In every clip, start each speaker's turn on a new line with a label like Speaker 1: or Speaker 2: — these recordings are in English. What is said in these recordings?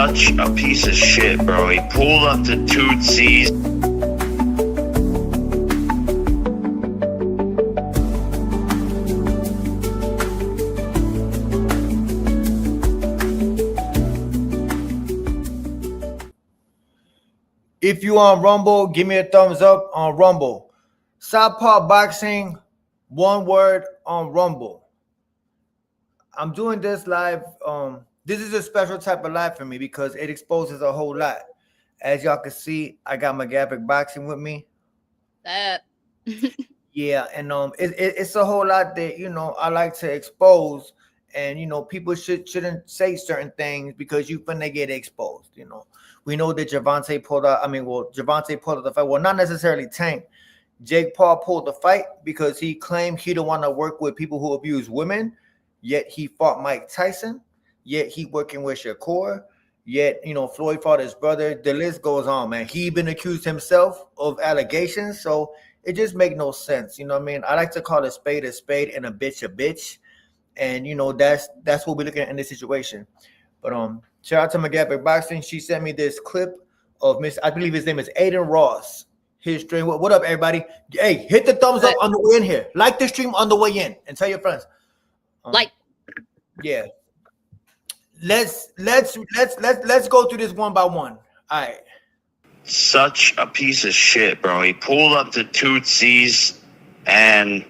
Speaker 1: such a piece of shit, bro. He pulled up to Tootsie's.
Speaker 2: If you on Rumble, give me a thumbs up on Rumble. Southpaw Boxing, one word on Rumble. I'm doing this live. This is a special type of live for me because it exposes a whole lot. As y'all can see, I got my Gavic Boxing with me. Yeah, and it's a whole lot that I like to expose, and people shouldn't say certain things because you finna get exposed. We know that Javante pulled out. Javante pulled out the fight. Well, not necessarily Tank. Jake Paul pulled the fight because he claimed he don't want to work with people who abuse women. Yet he fought Mike Tyson. Yet he working with Shakur. Yet Floyd fought his brother. The list goes on, man. He been accused himself of allegations, so it just make no sense. You know what I mean? I like to call a spade and a bitch a bitch, and that's what we're looking at in this situation. But shout out to McGavick Boxing. She sent me this clip of I believe his name is Aiden Ross. His stream. What up, everybody? Hey, hit the thumbs up on the way in here. Like the stream on the way in, and tell your friends. Yeah. Let's go through this one by one. All right.
Speaker 1: Such a piece of shit, bro. He pulled up to Tootsie's and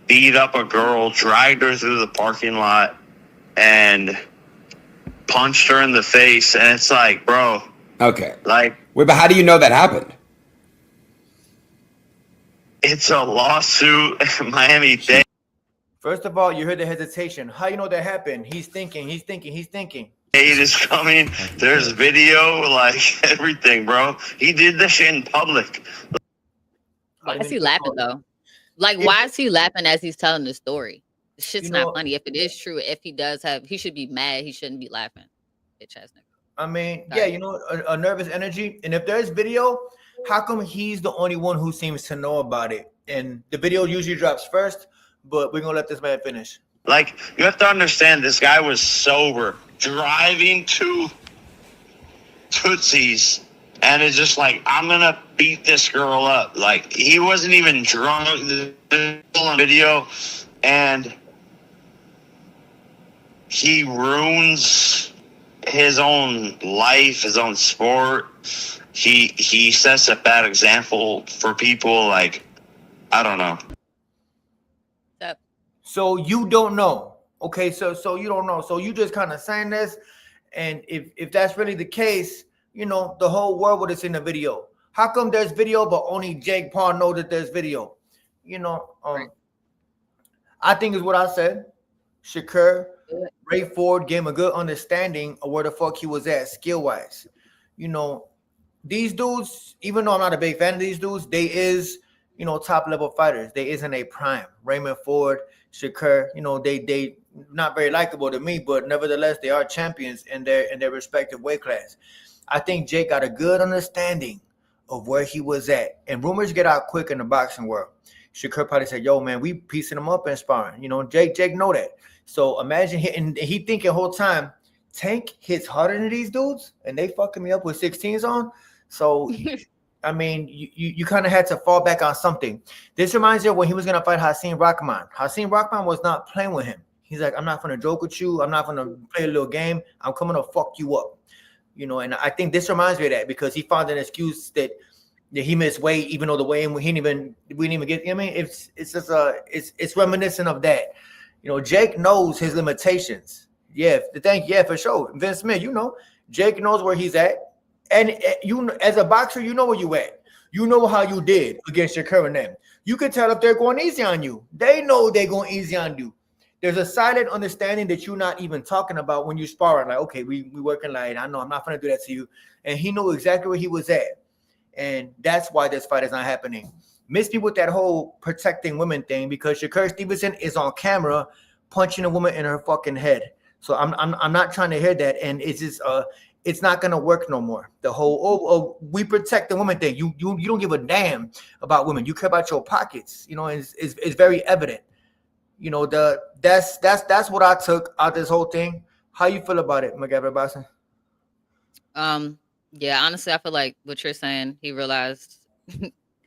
Speaker 1: beat up a girl, dragged her through the parking lot, and punched her in the face. And it's like, bro.
Speaker 3: Okay.
Speaker 1: Wait,
Speaker 3: but how do you know that happened?
Speaker 1: It's a lawsuit in Miami-Dade.
Speaker 2: First of all, you heard the hesitation. How you know that happened? He's thinking.
Speaker 1: Dade is coming. There's video, everything, bro. He did this shit in public.
Speaker 4: Why is he laughing though? Why is he laughing as he's telling the story? The shit's not funny. If it is true, if he does he should be mad. He shouldn't be laughing. Bitch ass nigga.
Speaker 2: Yeah, a nervous energy. And if there's video, how come he's the only one who seems to know about it? And the video usually drops first, but we're gonna let this man finish.
Speaker 1: You have to understand, this guy was sober, driving to Tootsie's, and it's just I'm gonna beat this girl up. He wasn't even drunk. The video, and he ruins his own life, his own sport. He sets a bad example for people. I don't know.
Speaker 2: So you don't know. Okay, so you don't know. So you just kind of saying this, and if that's really the case, the whole world would have seen the video. How come there's video, but only Jake Paul know that there's video? I think is what I said. Shakur, Ray Ford gave him a good understanding of where the fuck he was at skill-wise. These dudes, even though I'm not a big fan of these dudes, they is, top level fighters. They is in a prime. Raymond Ford, Shakur, they not very likable to me, but nevertheless, they are champions in their respective weight class. I think Jake got a good understanding of where he was at. And rumors get out quick in the boxing world. Shakur probably said, yo, man, we piecing him up and sparring. Jake know that. So imagine he thinking the whole time, Tank hits harder than these dudes, and they fucking me up with 16s on. So, you kind of had to fall back on something. This reminds you of when he was going to fight Hasim Rahman. Hasim Rahman was not playing with him. He's like, I'm not going to joke with you. I'm not going to play a little game. I'm coming to fuck you up. And I think this reminds me of that because he found an excuse that he missed weight, even though the weigh in we didn't even get. It's just it's reminiscent of that. Jake knows his limitations. Yeah, for sure. Vince Smith, Jake knows where he's at. And as a boxer, you know where you at. You know how you did against your current name. You can tell if they're going easy on you. They know they're going easy on you. There's a silent understanding that you're not even talking about when you sparring. Okay, we working light. I know I'm not going to do that to you. And he knew exactly where he was at. And that's why this fight is not happening. Miss me with that whole protecting women thing because Shakur Stevenson is on camera punching a woman in her fucking head. So I'm not trying to hear that. And it's just it's not gonna work no more. The whole we protect the women thing. You don't give a damn about women. You care about your pockets. It's very evident. That's what I took out this whole thing. How you feel about it, McGavin Boston?
Speaker 4: Yeah, honestly, I feel like what you're saying, he realized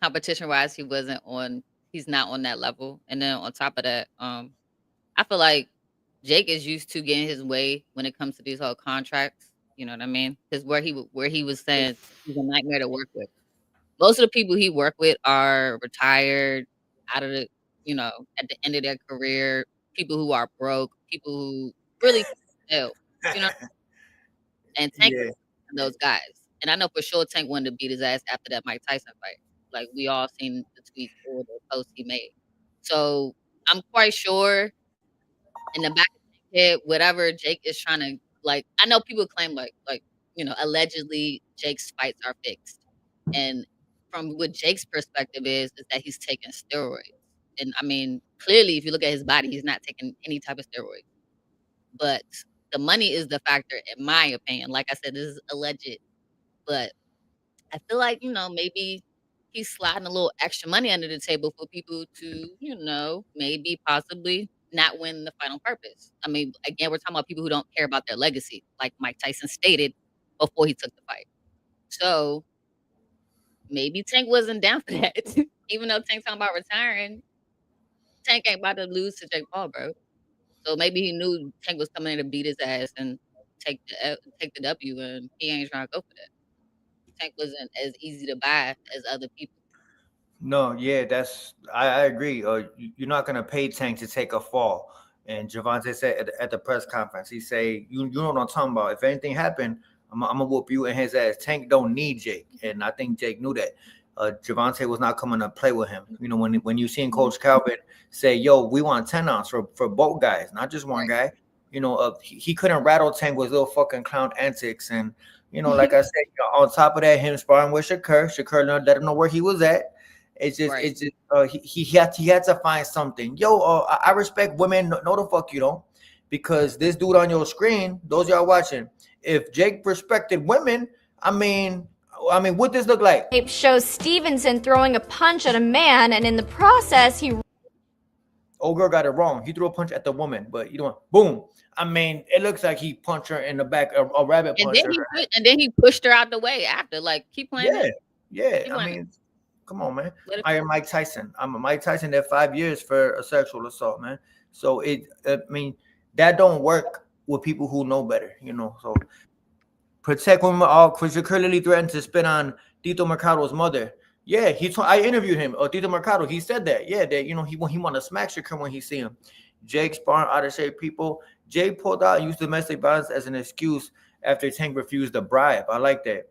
Speaker 4: competition wise, he's not on that level. And then on top of that, I feel like Jake is used to getting his way when it comes to these whole contracts. You know what I mean? Because where he was saying he's a nightmare to work with. Most of the people he worked with are retired, out of the, at the end of their career, people who are broke, people who really fail, you know. And Tank
Speaker 2: Yeah.
Speaker 4: was one of those guys. And I know for sure Tank wanted to beat his ass after that Mike Tyson fight. Like we all seen the tweets or the posts he made. So I'm quite sure in the back of Tank's head, whatever Jake is trying to like. I know people claim allegedly Jake's fights are fixed, and from what Jake's perspective is that he's taking steroids. And I mean, clearly, if you look at his body, he's not taking any type of steroids. But the money is the factor, in my opinion. Like I said, this is alleged, but I feel like maybe he's sliding a little extra money under the table for people to maybe possibly not win the fight on purpose. I mean, again, we're talking about people who don't care about their legacy, like Mike Tyson stated before he took the fight. So maybe Tank wasn't down for that. Even though Tank's talking about retiring, Tank ain't about to lose to Jake Paul, bro. So maybe he knew Tank was coming in to beat his ass and take the W, and he ain't trying to go for that. Tank wasn't as easy to buy as other people.
Speaker 2: No, yeah, I agree. You're not gonna pay Tank to take a fall. And Javante said at the press conference, he say, you know what I'm talking about. If anything happened, I'm gonna whoop you in his ass. Tank don't need Jake, and I think Jake knew that. Javante was not coming to play with him. When you seen Coach Calvin say, "Yo, we want 10 ounce for both guys, not just one guy." He couldn't rattle Tank with little fucking clown antics, and like I said, on top of that, him sparring with Shakur let him know where he was at. It's just, he had to find something. I respect women. No, the fuck you don't, because this dude on your screen, those y'all watching, if Jake respected women, I mean, what this look like?
Speaker 3: It shows Stevenson throwing a punch at a man, and in the process,
Speaker 2: old girl got it wrong. He threw a punch at the woman, but boom. I mean, it looks like he punched her in the back, a rabbit punch.
Speaker 4: And then he pushed her out the way after. Like, keep playing.
Speaker 2: Yeah. I mean, come on, man. I am Mike Tyson. I'm a Mike Tyson did 5 years for a sexual assault, man. So that don't work with people who know better, So protect women. Because you're clearly threatened to spit on Tito Mercado's mother. Yeah, I interviewed him. Tito Mercado, he said that. Yeah, that he want to smack Shakur when he see him. Jake sparring out of shape people. Jake pulled out and used domestic violence as an excuse after Tank refused a bribe. I like that.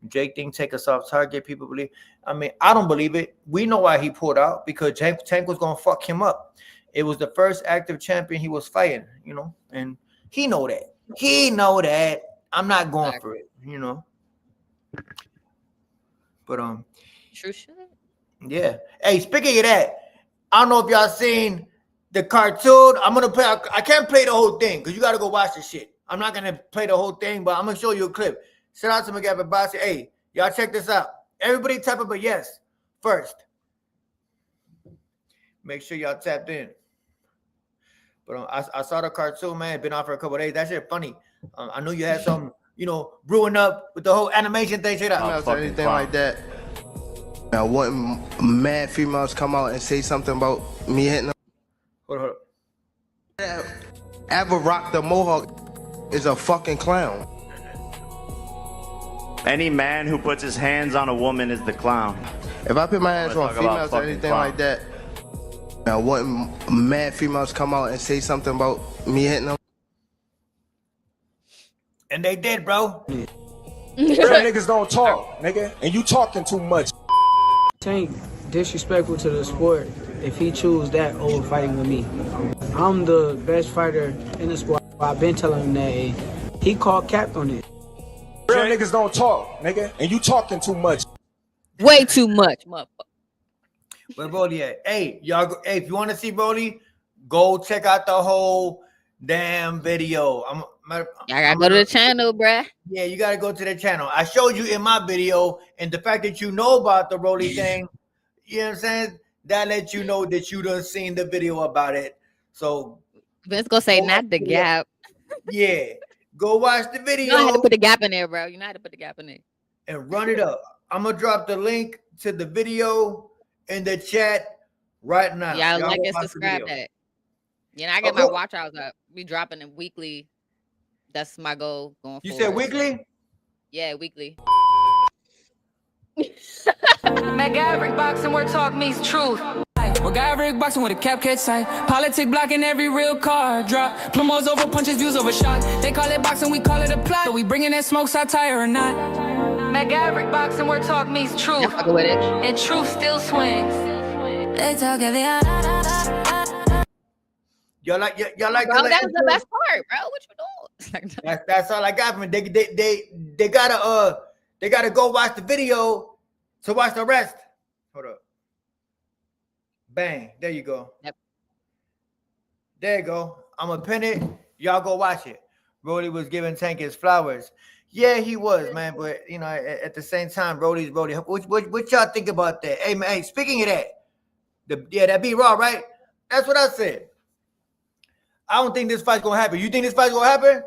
Speaker 2: Jake didn't take a soft target. People believe. I mean, I don't believe it. We know why he pulled out, because Tank was gonna fuck him up. It was the first active champion he was fighting, and he know that. I'm not going for it, But
Speaker 4: true shit.
Speaker 2: Yeah. Hey, speaking of that, I don't know if y'all seen the cartoon. I'm gonna play. I can't play the whole thing because you got to go watch the shit. I'm not gonna play the whole thing, but I'm gonna show you a clip. Shout out to McGavin Bossy. Hey, y'all check this out. Everybody type up a yes first. Make sure y'all tapped in. But I saw the cartoon, man. It's been on for a couple of days. That shit funny. I knew you had some, brewing up with the whole animation thing. Shit out.
Speaker 5: Or anything like that. Now, wouldn't mad females come out and say something about me hitting them?
Speaker 2: Hold up.
Speaker 5: Ever rock the mohawk is a fucking clown.
Speaker 6: Any man who puts his hands on a woman is the clown.
Speaker 5: If I put my hands on females or anything like that, now wouldn't mad females come out and say something about me hitting them?
Speaker 2: And they did, bro.
Speaker 7: Real niggas don't talk, nigga. And you talking too much.
Speaker 8: Tank disrespectful to the sport if he choose that over fighting with me. I'm the best fighter in the sport. I've been telling him that, and he called cap on it.
Speaker 7: Real niggas don't talk, nigga. And you talking too much.
Speaker 4: Way too much, motherfucker.
Speaker 2: Where Brody at? Hey, y'all. Hey, if you want to see Brody, go check out the whole damn video.
Speaker 4: I gotta go to the channel, bruh.
Speaker 2: Yeah, you gotta go to the channel. I showed you in my video, and the fact that you know about the Brody thing, you know what I'm saying? That lets you know that you done seen the video about it. So
Speaker 4: Vince gonna say not the gap.
Speaker 2: Yeah. Go watch the video.
Speaker 4: You know how to put the gap in there, bro. You know how to put the gap in there.
Speaker 2: And run it up. I'm gonna drop the link to the video in the chat right now.
Speaker 4: Yeah, like and subscribe that. You know, I get my watch hours up. We dropping it weekly. That's my goal going forward.
Speaker 2: You said weekly?
Speaker 4: Yeah, weekly.
Speaker 9: Maverick boxing where talk meets truth. Maverick boxing with a cap catch sight. Politic blocking every real card drop. Plumos over punches, views over shots. They call it boxing, we call it a plot. So we bringing that smoke, satire or not. Maverick boxing where talk meets truth.
Speaker 4: With it.
Speaker 9: And truth still swings. They talk
Speaker 2: Y'all like
Speaker 4: bro, that was the best part, bro. What you doing?
Speaker 2: That's all I got from it. They gotta go watch the video to watch the rest. Hold up. Bang. There you go.
Speaker 4: Yep.
Speaker 2: There you go. I'm gonna pin it. Y'all go watch it. Brody was giving Tank his flowers. Yeah, he was, man. But you know, at the same time, Brody. What y'all think about that? Hey, man. Hey, speaking of that, that be raw, right? That's what I said. I don't think this fight's gonna happen. You think this fight's gonna happen?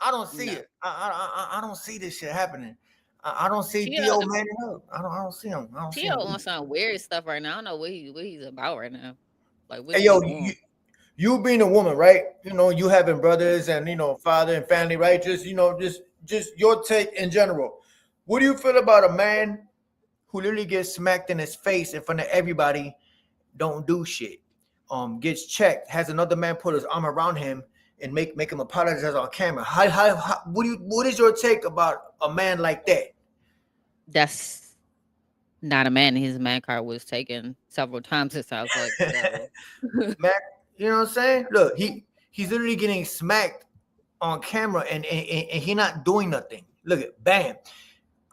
Speaker 2: I don't see it. I don't see this shit happening. I don't see Theo manning up. I don't see him.
Speaker 4: Theo on some weird stuff right now. I don't know what he's about right now. Like,
Speaker 2: hey, yo, you being a woman, right? You know, you having brothers and father and family, right? Just just your take in general. What do you feel about a man who literally gets smacked in his face in front of everybody, don't do shit, gets checked, has another man put his arm around him and make him apologize on camera? What is your take about a man like that?
Speaker 4: That's not a man. His man card was taken several times. It sounds like.
Speaker 2: Man, you know what I'm saying? Look, he's literally getting smacked on camera and he not doing nothing. Look at bam.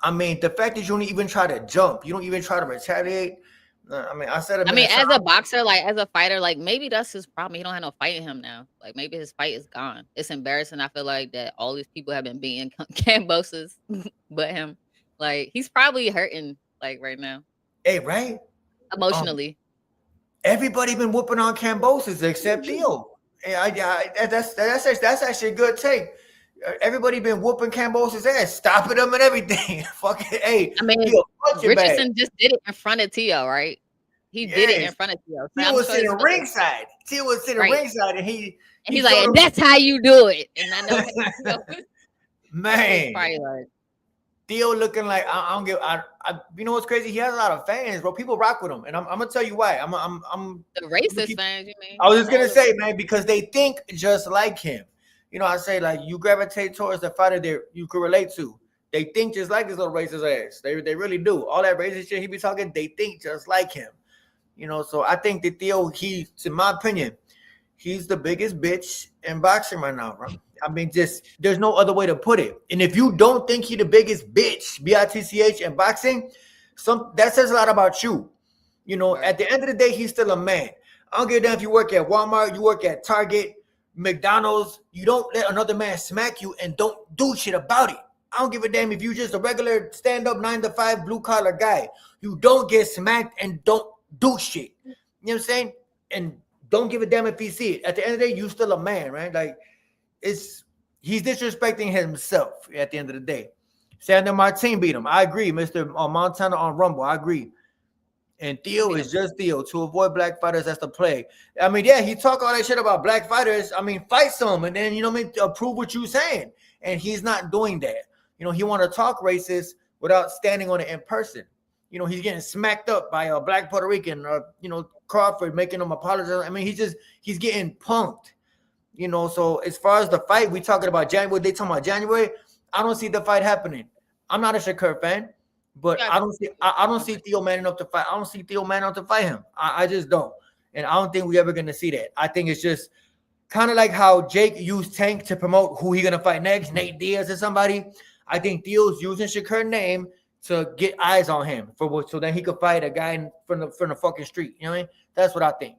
Speaker 2: I mean, the fact that you don't even try to jump, you don't even try to retaliate. I mean, I said.
Speaker 4: As a boxer, like as a fighter, like maybe that's his problem. He don't have no fight in him now. Like maybe his fight is gone. It's embarrassing. I feel like that all these people have been being Camboses, but him. Like he's probably hurting like right now.
Speaker 2: Hey, right?
Speaker 4: Emotionally.
Speaker 2: Everybody been whooping on Camboses except Theo. That's actually a good take. Everybody been whooping Camboses' ass, stopping them and everything. Fucking hey.
Speaker 4: I mean, Richardson just did it in front of Theo, right? He did it in front of Theo.
Speaker 2: Theo was sitting ringside. Theo was sitting ringside, and he's
Speaker 4: like, "That's how you do it." And I know,
Speaker 2: man,
Speaker 4: probably like
Speaker 2: Theo looking like I don't give. You know what's crazy? He has a lot of fans, bro. People rock with him, and I'm gonna tell you why. I'm
Speaker 4: the racist fans. You mean?
Speaker 2: I was just gonna say, man, because they think just like him. You know, I say like you gravitate towards the fighter that you could relate to. They think just like his little racist ass. They really do. All that racist shit he be talking, they think just like him. You know, so I think that Theo, in my opinion, he's the biggest bitch in boxing right now, bro. I mean, just there's no other way to put it. And if you don't think he the biggest bitch, BITCH in boxing, that says a lot about you. You know, at the end of the day, he's still a man. I don't give a damn if you work at Walmart, you work at Target, McDonald's, you don't let another man smack you and don't do shit about it. I don't give a damn if you just a regular stand-up 9-to-5 blue-collar guy. You don't get smacked and don't do shit. You know what I'm saying? And don't give a damn if he see it. At the end of the day, you still a man, right? Like, he's disrespecting himself at the end of the day. Sandra Martin beat him. I agree. Mr. Montana on Rumble. I agree. And Theo is just Theo. To avoid black fighters, that's the play. I mean, yeah, he talk all that shit about black fighters. I mean, fight some and then, you know what I mean, prove what you're saying. And he's not doing that. You know, he want to talk racist without standing on it in person. You know, he's getting smacked up by a black Puerto Rican, you know, Crawford making him apologize. I mean, he's getting punked. You know, so as far as the fight, we talking about January. They talking about January. I don't see the fight happening. I'm not a Shakur fan. But I don't see Theo man enough to fight. I don't see Theo man enough to fight him. I just don't. And I don't think we're ever going to see that. I think it's just kind of like how Jake used Tank to promote who he going to fight next, Nate Diaz or somebody. I think Theo's using Shakur's name to get eyes on him so then he could fight a guy from the fucking street. You know what I mean? That's what I think.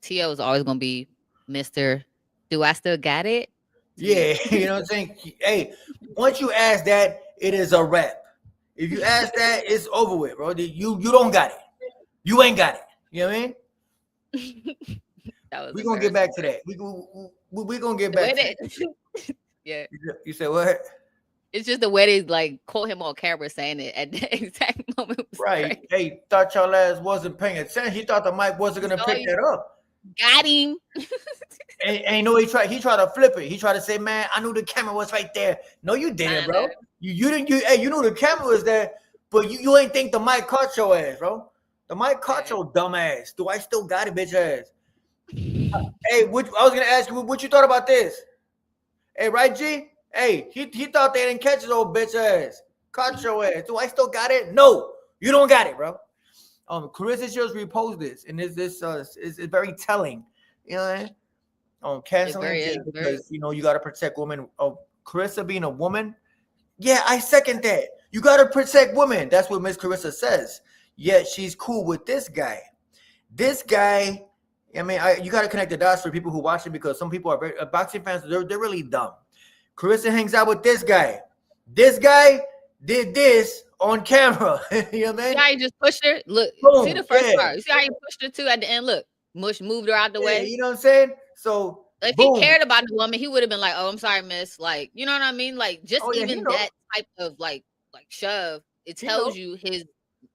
Speaker 4: Theo is always going to be Mr. Do I still got it?
Speaker 2: Yeah, you know what I'm saying? Hey, once you ask that, it is a wrap. If you ask that, it's over with, bro. You don't got it. You ain't got it. You know what I mean? We're gonna get back to that. We're gonna get back to that.
Speaker 4: Yeah.
Speaker 2: You said what?
Speaker 4: It's just the way they like caught him on camera saying it at the exact moment.
Speaker 2: Right. Crazy. Hey, thought y'all ass wasn't paying attention. He thought the mic wasn't gonna pick that up.
Speaker 4: Got him.
Speaker 2: and you know he tried to flip it. He tried to say, man, I knew the camera was right there. No, you didn't, bro. You didn't. You knew the camera was there, but you ain't think the mic caught your ass, bro. The mic caught your dumb ass. Do I still got it, bitch ass? Hey, I was gonna ask you what you thought about this. Hey, right, G? Hey, he thought they didn't catch his old bitch ass. Caught your ass. Do I still got it? No, you don't got it, bro. Carissa just reposted this, and this is very telling. You know what I mean? Canceling because you know you gotta protect women. Carissa being a woman, yeah, I second that. You gotta protect women. That's what Miss Carissa says. Yet she's cool with this guy. This guy, I mean, you gotta connect the dots for people who watch it because some people are very boxing fans. They're really dumb. Carissa hangs out with this guy. This guy did this on camera. You know what I mean?
Speaker 4: See how he just pushed her? Look, boom, see the first part. You see how he pushed her too at the end? Look, Mush moved her out the way.
Speaker 2: You know what I'm saying? So
Speaker 4: if he cared about the woman, he would have been like, "Oh, I'm sorry, miss." Like, you know what I mean? Like, just even that type of like shove, it tells you his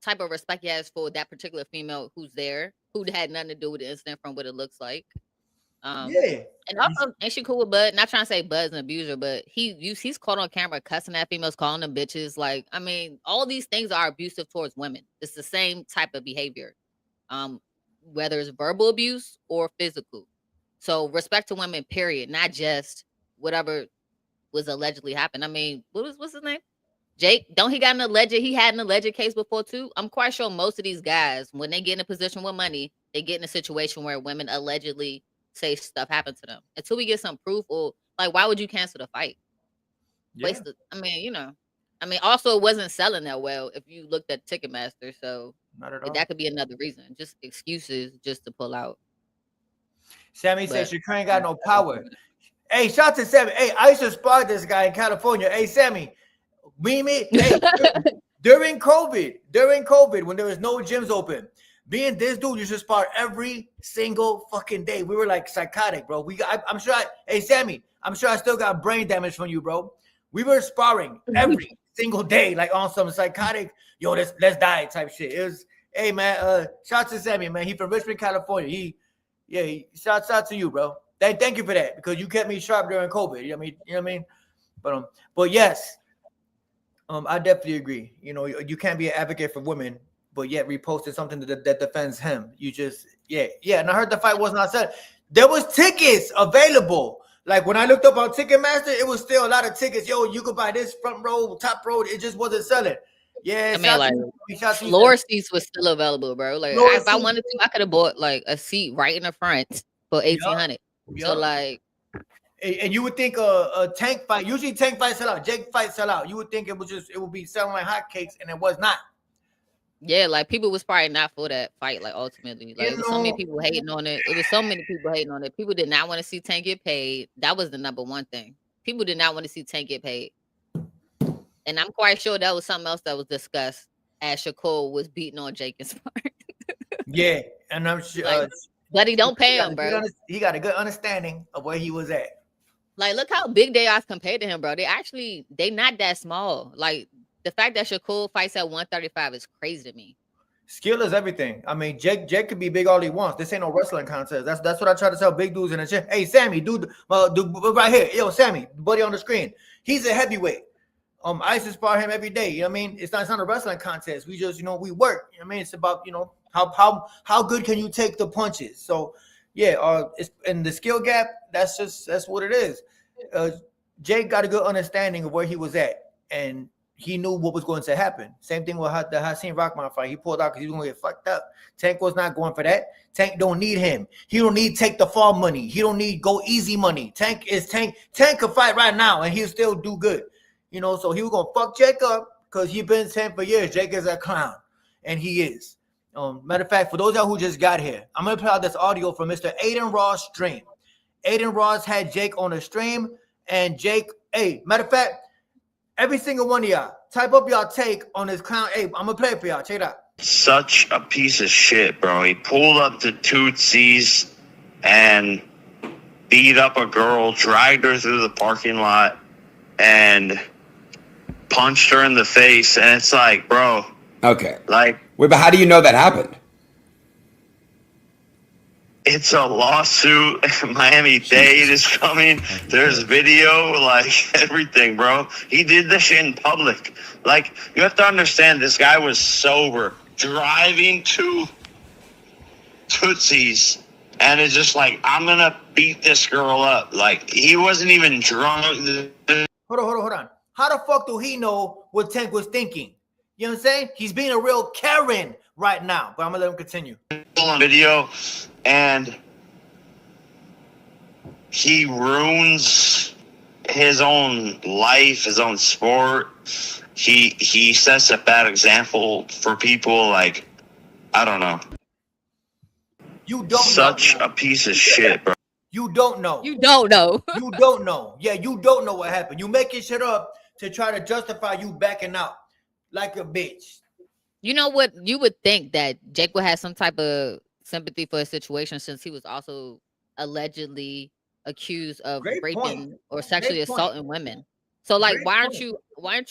Speaker 4: type of respect he has for that particular female who's there, who had nothing to do with the incident from what it looks like. And also, ain't she cool with Bud? Not trying to say Bud's an abuser, but he's caught on camera cussing at females, calling them bitches. Like, I mean, all these things are abusive towards women. It's the same type of behavior, whether it's verbal abuse or physical. So respect to women, period, not just whatever was allegedly happened. I mean, what's his name? Jake, he had an alleged case before too? I'm quite sure most of these guys, when they get in a position with money, they get in a situation where women allegedly say stuff happened to them. Until we get some proof, or like, why would you cancel the fight? Also it wasn't selling that well if you looked at Ticketmaster, so not at all. That could be another reason. Just excuses just to pull out.
Speaker 2: Sammy says Shakur ain't got no power. Hey, shout to Sammy. Hey, I used to spar this guy in California. Hey, Sammy, hey, during COVID, when there was no gyms open, me and this dude used to spar every single fucking day. We were like psychotic, bro. Hey, Sammy, I'm sure I still got brain damage from you, bro. We were sparring every single day, like on some psychotic, let's die type shit. It was, hey, man, shout to Sammy, man. He from Richmond, California. Shouts out to you, bro. Thank you for that, because you kept me sharp during COVID. You know what I mean? But yes, I definitely agree. You know, you can't be an advocate for women, but yet reposted something that defends him. You just, and I heard the fight was not set. There was tickets available. Like when I looked up on Ticketmaster, it was still a lot of tickets. You could buy this front row, top row. It just wasn't selling. Yeah,
Speaker 4: I mean, like floor seats was still available, bro. Like if I wanted to, I could have bought like a seat right in the front for $1,800. So like,
Speaker 2: and you would think a tank fight. Usually tank fights sell out. Jake fights sell out. You would think it would be selling like hotcakes, and it was not.
Speaker 4: Yeah, like people was probably not for that fight. Like ultimately, like so many people hating on it. It was so many people hating on it. People did not want to see Tank get paid. That was the number one thing. People did not want to see Tank get paid. And I'm quite sure that was something else that was discussed as Shakur was beating on Jake and sparring.
Speaker 2: Yeah, and I'm sure.
Speaker 4: But he don't pay him, bro.
Speaker 2: He got a good understanding of where he was at.
Speaker 4: Like, look how big they are compared to him, bro. They not that small. Like, the fact that Shakur fights at 135 is crazy to me.
Speaker 2: Skill is everything. I mean, Jake could be big all he wants. This ain't no wrestling contest. That's what I try to tell big dudes in the gym. Hey, Sammy, dude, right here. Yo, Sammy, buddy on the screen. He's a heavyweight. I used to spar him every day. You know what I mean? It's not a wrestling contest. We just, we work. You know what I mean? It's about, how good can you take the punches? So, it's in the skill gap. That's what it is. Jake got a good understanding of where he was at, and he knew what was going to happen. Same thing with the Hasim Rahman fight. He pulled out because he was going to get fucked up. Tank was not going for that. Tank don't need him. He don't need take the fall money. He don't need go easy money. Tank could fight right now, and he'll still do good. So he was going to fuck Jake up because he's been saying for years, Jake is a clown, and he is. Matter of fact, for those of y'all who just got here, I'm going to play out this audio from Mr. Aiden Ross' stream. Aiden Ross had Jake on the stream, and Jake, matter of fact, every single one of y'all, type up y'all take on this clown. Hey, I'm going to play it for y'all. Check it out.
Speaker 1: Such a piece of shit, bro. He pulled up the Tootsies and beat up a girl, dragged her through the parking lot, and punched her in the face. And it's like, bro.
Speaker 10: Okay.
Speaker 1: Like,
Speaker 10: wait, but how do you know that happened?
Speaker 1: It's a lawsuit. Miami-Dade is coming. There's video, like everything, bro. He did this shit in public. Like, you have to understand, this guy was sober, driving to Tootsie's, and it's just like, I'm gonna beat this girl up. Like, he wasn't even drunk.
Speaker 2: Hold on. How the fuck do he know what Tank was thinking? You know what I'm saying? He's being a real Karen right now. But I'm gonna let him continue.
Speaker 1: On video, and he ruins his own life, his own sport. He sets a bad example for people. Like, I don't know.
Speaker 2: You don't
Speaker 1: such
Speaker 2: know.
Speaker 1: A piece of shit, bro.
Speaker 2: You don't know.
Speaker 4: You don't know.
Speaker 2: You don't know. Yeah, you don't know what happened. You making shit up to try to justify you backing out like a bitch.
Speaker 4: You know what? You would think that Jake would have some type of sympathy for a situation, since he was also allegedly accused of raping or sexually assaulting women. So, like, why aren't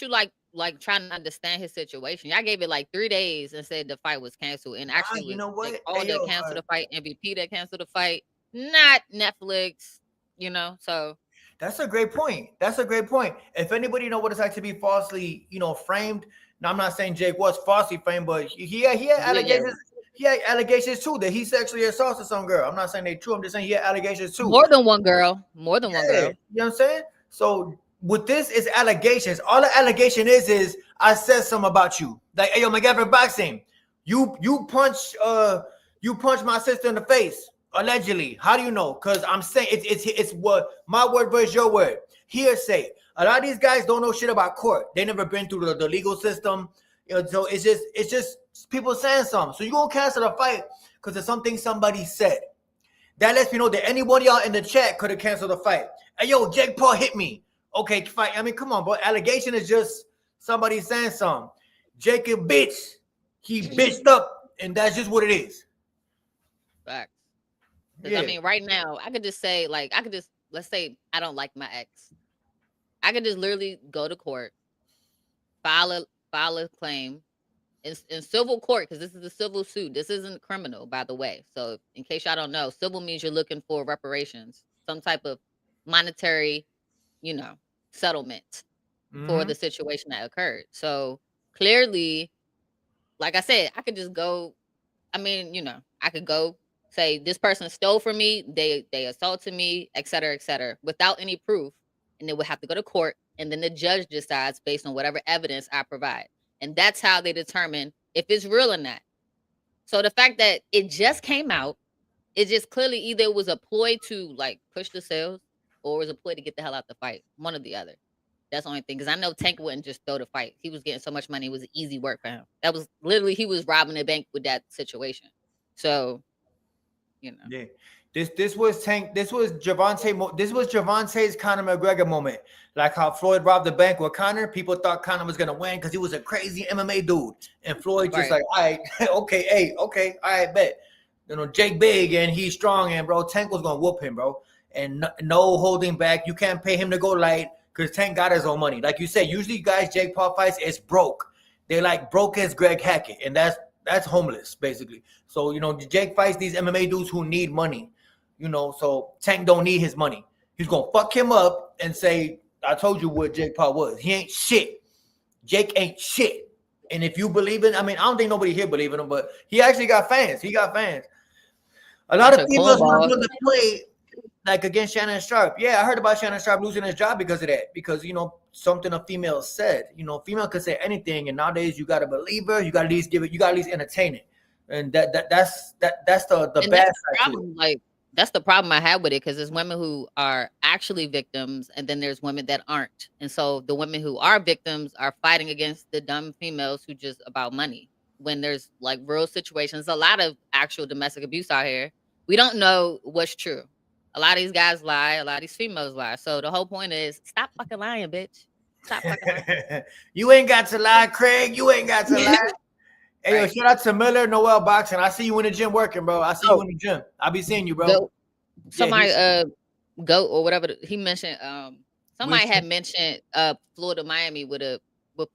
Speaker 4: you like trying to understand his situation? Y'all gave it like 3 days and said the fight was canceled, and actually,
Speaker 2: you know what?
Speaker 4: That canceled the fight, MVP that canceled the fight, not Netflix. You know, so.
Speaker 2: That's a great point. If anybody know what it's like to be falsely, framed. Now, I'm not saying Jake was falsely framed, but he had allegations. He had allegations too that he sexually assaulted some girl. I'm not saying they true. I'm just saying he had allegations too.
Speaker 4: More than one girl. You know
Speaker 2: what I'm saying? So with this, it's allegations. All the allegation is I said something about you. Like, hey, yo, McGavin boxing. You punched my sister in the face. Allegedly. How do you know? Because I'm saying it's what my word versus your word. Hearsay. A lot of these guys don't know shit about court. They never been through the legal system. So it's just people saying something. So you gonna cancel the fight because of something somebody said. That lets me know that anybody out in the chat could have canceled the fight. Hey, yo, Jake Paul hit me. Okay, fight. I mean, come on, bro. Allegation is just somebody saying something. Jake a bitch. He bitched up, and that's just what it is.
Speaker 4: Facts. Yeah. I mean, right now, I could just say, like, let's say I don't like my ex. I could just literally go to court, file a claim in civil court, because this is a civil suit. This isn't criminal, by the way. So in case y'all don't know, civil means you're looking for reparations, some type of monetary, settlement for the situation that occurred. So clearly, like I said, I could just go, I could go say this person stole from me, they assaulted me, et cetera, without any proof. And they would have to go to court, and then the judge decides based on whatever evidence I provide. And that's how they determine if it's real or not. So the fact that it just came out, it just clearly either it was a ploy to like push the sales, or it was a ploy to get the hell out the fight. One or the other. That's the only thing. Because I know Tank wouldn't just throw the fight. He was getting so much money. It was easy work for him. That was literally, he was robbing a bank with that situation. So,
Speaker 2: Yeah. This was Tank. This was Javante. This was Javante's Conor McGregor moment. Like how Floyd robbed the bank with Conor. People thought Conor was gonna win because he was a crazy MMA dude, and Floyd just like, all right, okay, all right, bet. Jake big and he's strong, and bro, Tank was gonna whoop him, bro. And no holding back. You can't pay him to go light because Tank got his own money. Like you said, usually guys Jake Paul fights is broke. They like broke as Greg Hackett, and that's homeless basically. So Jake fights these MMA dudes who need money. So Tank don't need his money. He's gonna fuck him up and say, I told you what Jake Paul was. He ain't shit. Jake ain't shit. And if you believe in, I don't think nobody here believe in him, but he actually got fans. He got fans. A lot of people want to play like against Shannon Sharp. Yeah, I heard about Shannon Sharp losing his job because of that. Because something a female said. Female could say anything, and nowadays you gotta believe her. You gotta at least give it. You gotta at least entertain it. And that's the bad side to it.
Speaker 4: That's the problem I have with it, because there's women who are actually victims, and then there's women that aren't. And so the women who are victims are fighting against the dumb females who just about money. When there's like real situations, a lot of actual domestic abuse out here. We don't know what's true. A lot of these guys lie. A lot of these females lie. So the whole point is stop fucking lying, bitch. Stop fucking lying.
Speaker 2: You ain't got to lie, Craig. You ain't got to lie. Hey, yo, shout out to Miller, Noel Boxing. I see you in the gym working, bro. I see you in the gym. I'll be seeing you, bro.
Speaker 4: somebody GOAT or whatever he mentioned. Somebody had mentioned Florida, Miami would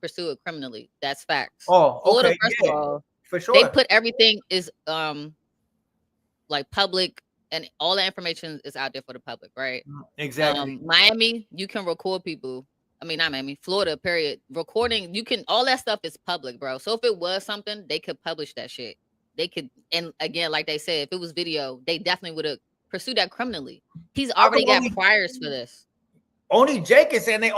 Speaker 4: pursue it criminally. That's facts.
Speaker 2: Oh,
Speaker 4: Florida,
Speaker 2: okay,
Speaker 4: first of all,
Speaker 2: for sure.
Speaker 4: they put everything is like public, and all the information is out there for the public, right?
Speaker 2: Exactly.
Speaker 4: Miami, you can record people. I mean, not Miami, Florida, period. Recording, you can, all that stuff is public, bro. So if it was something, they could publish that shit. They could, and again, like they said, if it was video, they definitely would have pursued that criminally. He's already got priors for this.
Speaker 2: Only Jake is saying they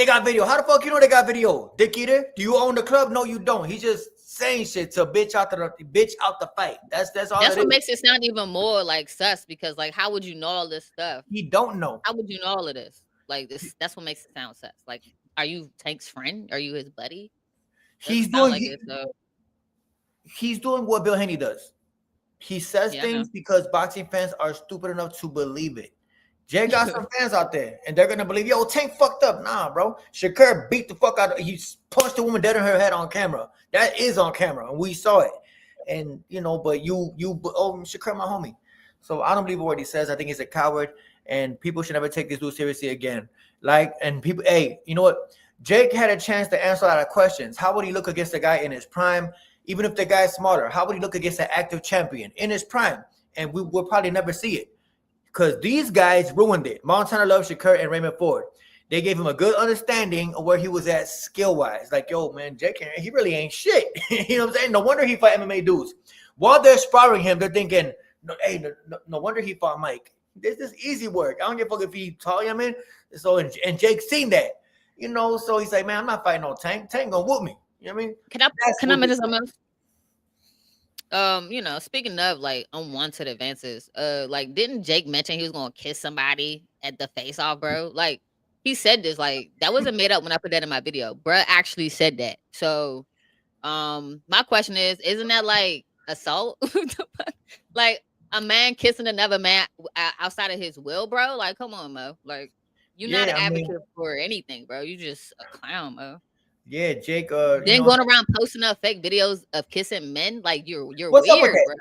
Speaker 2: got video. How the fuck you know they got video? Dick eater? Do you own the club? No, you don't. He's just saying shit to bitch out the fight. That's all.
Speaker 4: That's what makes it sound even more like sus, because like, how would you know all this stuff?
Speaker 2: He don't know.
Speaker 4: How would you know all of this? Like this, that's what makes it sound sus. Like, are you Tank's friend? Are you his buddy?
Speaker 2: He's doing he's doing what Bill Haney does. He says things because boxing fans are stupid enough to believe it. Jay got some fans out there, and they're gonna believe, yo, Tank fucked up. Nah, bro. Shakur beat the fuck out of, he punched a woman dead in her head on camera. That is on camera, and we saw it. And you know, but Shakur, my homie. So I don't believe what he says. I think he's a coward, and people should never take this dude seriously again. And people, hey, you know what? Jake had a chance to answer a lot of questions. How would he look against a guy in his prime? Even if the guy's smaller, how would he look against an active champion in his prime? And we will probably never see it. Because these guys ruined it. Montana Love, Shakur, and Raymond Ford. They gave him a good understanding of where he was at skill-wise. Like, yo, man, Jake, he really ain't shit. You know what I'm saying? No wonder he fought MMA dudes. While they're sparring him, they're thinking, no wonder he fought Mike. This is easy work. I don't give a fuck if he tall him in. So, and Jake seen that. You know, so he's like, man, I'm not fighting no Tank. Tank gonna whoop me. You know what I mean?
Speaker 4: Can I mention something else? You know, speaking of like unwanted advances, like didn't Jake mention he was gonna kiss somebody at the face off, bro? Like he said this, like that wasn't made up when I put that in my video. Bro actually said that. So my question is, isn't that like assault? Like a man kissing another man outside of his will, bro? Like, come on, Mo. Like you're not an advocate for anything, bro. You just a clown, Mo.
Speaker 2: Yeah, Jake.
Speaker 4: Then going around posting up fake videos of kissing men, like you're
Speaker 2: what's
Speaker 4: weird,
Speaker 2: bro.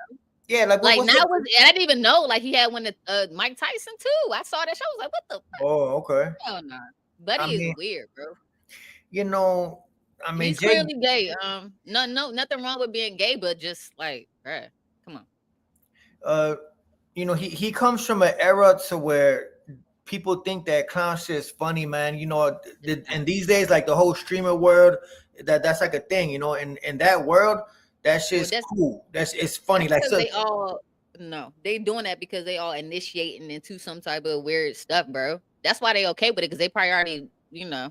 Speaker 2: Yeah, like
Speaker 4: now I didn't even know. Like he had one to Mike Tyson too. I saw that show. I was like, what the fuck?
Speaker 2: Oh, okay.
Speaker 4: Hell no, Buddy is weird, bro.
Speaker 2: You know, I mean,
Speaker 4: he's clearly gay. Nothing wrong with being gay, but just like, bruh, come on.
Speaker 2: You know, he comes from an era to where people think that clown shit is funny, man. You know, and these days, like the whole streamer world, that's like a thing. You know, in that world, that shit's cool. It's funny. Like so,
Speaker 4: they doing that because they all initiating into some type of weird stuff, bro. That's why they okay with it, because they probably already, you know,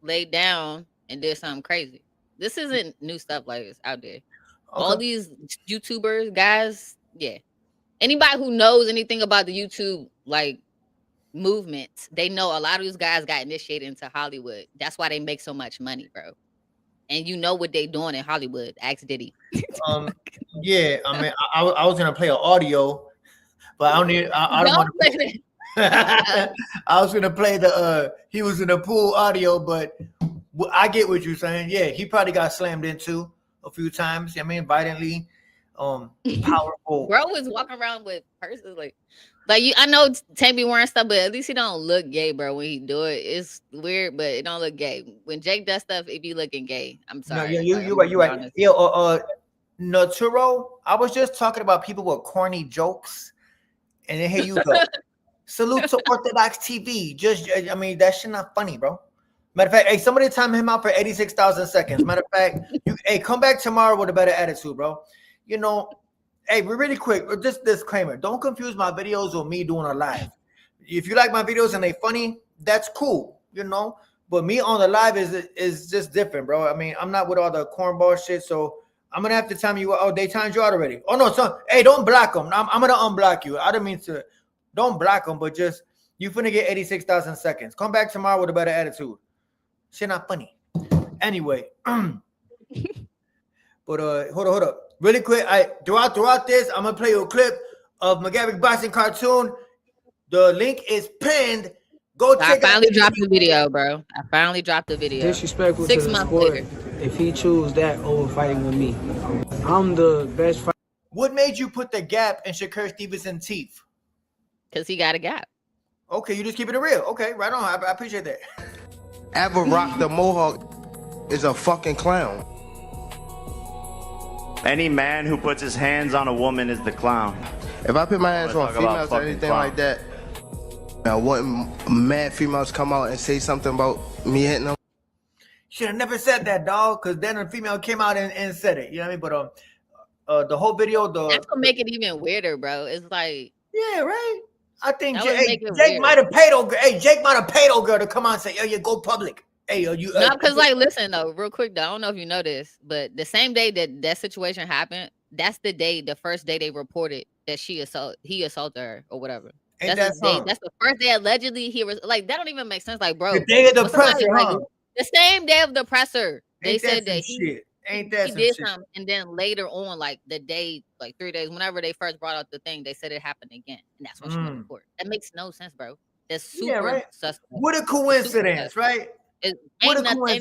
Speaker 4: laid down and did something crazy. This isn't new stuff like this out there. Okay. All these YouTubers, guys, yeah. Anybody who knows anything about the YouTube like movement, they know a lot of these guys got initiated into Hollywood. That's why they make so much money, bro. And you know what they doing in Hollywood. Ask Diddy.
Speaker 2: Yeah, I mean, I was gonna play an audio, but I don't want to play it. I was gonna play the he was in the pool audio, but I get what you're saying. Yeah, he probably got slammed into a few times. I mean, violently. Powerful.
Speaker 4: Bro was walking around with purses like you. I know Tank be wearing stuff, but at least he don't look gay, bro. When he do it, it's weird, but it don't look gay. When Jake does stuff, it be looking gay. I'm sorry.
Speaker 2: No, you're right. Yeah, Naturo. I was just talking about people with corny jokes, and then here you go. Salute to Orthodox TV. I mean, that shit not funny, bro. Matter of fact, hey, somebody time him out for 86,000 seconds. Matter of fact, come back tomorrow with a better attitude, bro. You know, hey, we're really quick. Just disclaimer: don't confuse my videos with me doing a live. If you like my videos and they funny, that's cool, you know. But me on the live is just different, bro. I mean, I'm not with all the cornball shit, so I'm gonna have to tell you. Oh, they timed you out already. Oh no, son. Hey, don't block them. I'm gonna unblock you. I didn't mean to. Don't block them, but just you finna get 86,000 seconds. Come back tomorrow with a better attitude. Shit not funny. Anyway, but hold up. Really quick, throughout this, I'm gonna play you a clip of McGarrick boxing cartoon. The link is pinned. Go check it out.
Speaker 4: I finally dropped the video, bro. I finally dropped the video.
Speaker 8: Disrespectful
Speaker 4: 6
Speaker 8: to the
Speaker 4: months
Speaker 8: sport
Speaker 4: later.
Speaker 8: if he choose that over fighting with me. I'm the best fighter.
Speaker 2: What made you put the gap in Shakur Stevenson's teeth?
Speaker 4: Because he got a gap.
Speaker 2: Okay, you just keeping it real. Okay, right on. I appreciate that.
Speaker 5: Ever rock the mohawk is a fucking clown.
Speaker 6: Any man who puts his hands on a woman is the clown.
Speaker 5: If I put my hands on females or anything like that, I want mad females come out and say something about me hitting them.
Speaker 2: Should have never said that, dog, because then a female came out and said it. You know what I mean? But the whole video,
Speaker 4: that's gonna make it even weirder, bro. It's like,
Speaker 2: yeah, right. I think
Speaker 4: Jake
Speaker 2: might have paid old girl. Hey, Jake might have paid old girl to come on and say, "Yo, you go public." Hey, yo, you.
Speaker 4: No, because like, listen though, real quick though. I don't know if you know this, but the same day that situation happened, that's the first day they reported that he assaulted her or whatever. That's the first day allegedly he was like, that don't even make sense. Like, bro,
Speaker 2: the day of the presser, huh?
Speaker 4: The same day of the presser, they
Speaker 2: Ain't
Speaker 4: said
Speaker 2: that
Speaker 4: he did something, and then later on, like the day, like 3 days, whenever they first brought out the thing, they said it happened again, and that's what she went to court. That makes no sense, bro. That's super suspect.
Speaker 2: What a coincidence, right?
Speaker 4: Ain't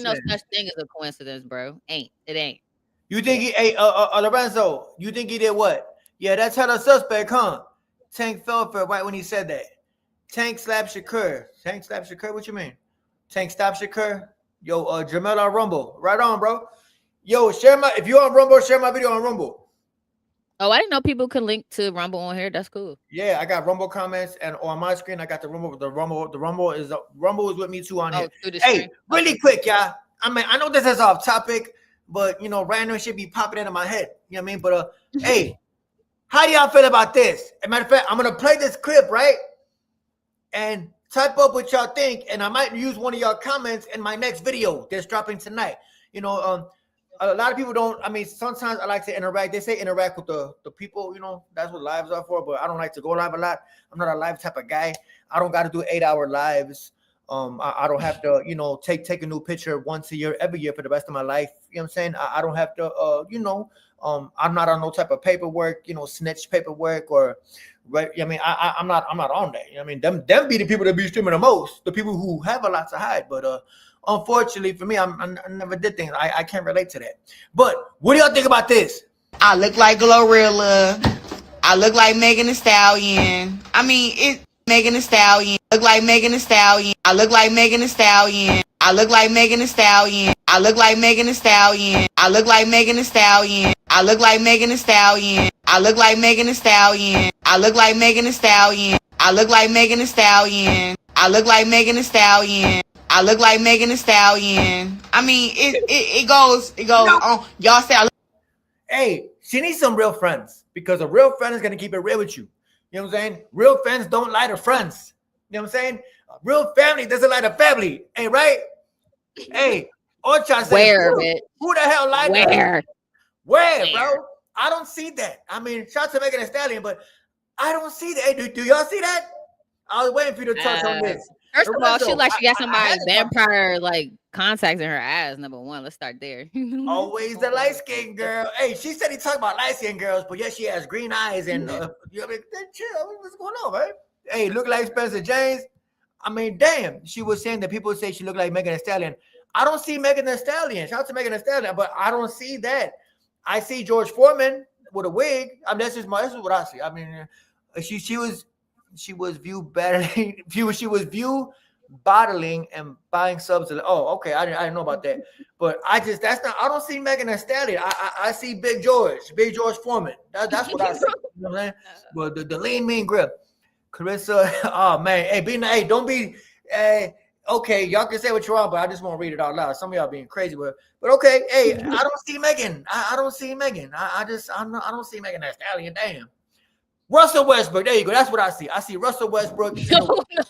Speaker 4: no such thing as a coincidence, bro. It ain't.
Speaker 2: You think Lorenzo? You think he did what? Yeah, that's how the suspect, huh? Tank fell for it right when he said that. Tank slapped Shakur. Tank slapped Shakur. What you mean? Tank stopped Shakur. Yo, Jamel on Rumble. Right on, bro. Yo, if you're on Rumble, share my video on Rumble.
Speaker 4: Oh, I didn't know people could link to Rumble on here. That's cool.
Speaker 2: Yeah, I got Rumble comments, and on my screen, I got the Rumble. The Rumble is with me too on here. Hey, really quick, y'all. I mean, I know this is off topic, but you know, random shit be popping into my head. You know what I mean? But hey, how do y'all feel about this? As a matter of fact, I'm gonna play this clip, right? And type up what y'all think, and I might use one of y'all comments in my next video that's dropping tonight. You know, a lot of people don't. I mean, sometimes I like to interact. They say interact with the people. You know, that's what lives are for. But I don't like to go live a lot. I'm not a live type of guy. I don't got to do 8-hour lives. I don't have to, you know, take a new picture once a year, every year for the rest of my life. You know what I'm saying? I don't have to, you know, I'm not on no type of paperwork, you know, snitch paperwork or, right? I mean, I'm not on that. You know what I mean? Them be the people that be streaming the most, the people who have a lot to hide. But unfortunately for me, I never did things. I can't relate to that. But what do y'all think about this?
Speaker 10: I look like Glorilla. I look like Megan Thee Stallion. I mean, it's Megan Thee Stallion. Look like Megan Thee Stallion. I look like Megan Thee Stallion. I look like Megan Thee Stallion. I look like Megan Thee Stallion. I look like Megan Thee Stallion. I look like Megan Thee Stallion. I look like Megan Thee Stallion. I look like Megan Thee Stallion. I look like Megan Thee Stallion. I look like Megan Thee Stallion. I look like Megan Thee Stallion. I mean, it goes on. Y'all say,
Speaker 2: hey, she needs some real friends because a real friend is gonna keep it real with you. You know what I'm saying? Real friends don't lie to friends. You know what I'm saying? Real family doesn't lie to family. Hey, right? Hey, Ocha says, who the hell lied to her? Where, bro? I don't see that. I mean, shout to Megan Thee Stallion, but I don't see that. Hey, do y'all see that? I was waiting for you to touch on this.
Speaker 4: First of all, she like she got somebody's vampire like contacts in her ass. Number one, let's start there.
Speaker 2: Always the light skinned girl. Hey, she said he talked about light skinned girls, but yeah, she has green eyes and you know, I mean, chill. What's going on, right? Hey, look like Spencer James. I mean, damn. She was saying that people say she looked like Megan Thee Stallion. I don't see Megan Thee Stallion. Shout out to Megan Thee Stallion, but I don't see that. I see George Foreman with a wig. I mean, this is what I see. I mean, she was viewed battling. She was viewed bottling and buying subs. Oh, okay. I didn't know about that. But I don't see Megan Thee Stallion. I see Big George Foreman. That's what I see. You know what I'm saying? But the lean mean grip. Carissa, oh man, hey, don't be, okay, y'all can say what you want, but I just want to read it out loud. Some of y'all being crazy with it. But okay, hey, I don't see Megan. I don't see Megan. I don't see Megan Thee Stallion. Damn. Russell Westbrook. There you go. That's what I see. I see Russell Westbrook.
Speaker 4: No.
Speaker 2: That's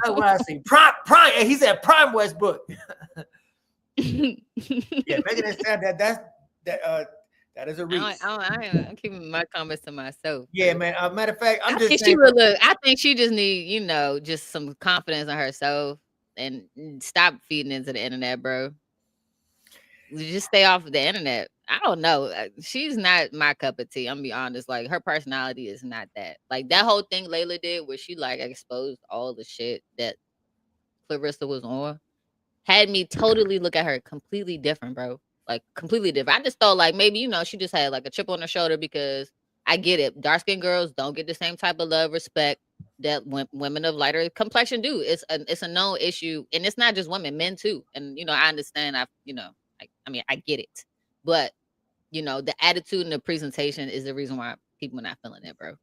Speaker 2: what I see. Prime. Hey, he said Prime Westbrook. Yeah, Megan Thee Stallion. That is a reach.
Speaker 4: I'm keeping my comments to myself.
Speaker 2: Yeah, man. Matter of fact,
Speaker 4: I think she just need, you know, just some confidence in herself and stop feeding into the internet, bro. Just stay off of the internet. I don't know. She's not my cup of tea. I'm gonna be honest. Like, her personality is not that. Like, that whole thing Layla did where she like exposed all the shit that Carissa was on had me totally look at her completely different, bro. Like, completely different. I just thought like maybe, you know, she just had like a chip on her shoulder because I get it. Dark-skinned girls don't get the same type of love, respect that women of lighter complexion do. It's a known issue, and it's not just women, men too. And I understand. I get it, but the attitude and the presentation is the reason why people are not feeling it, bro.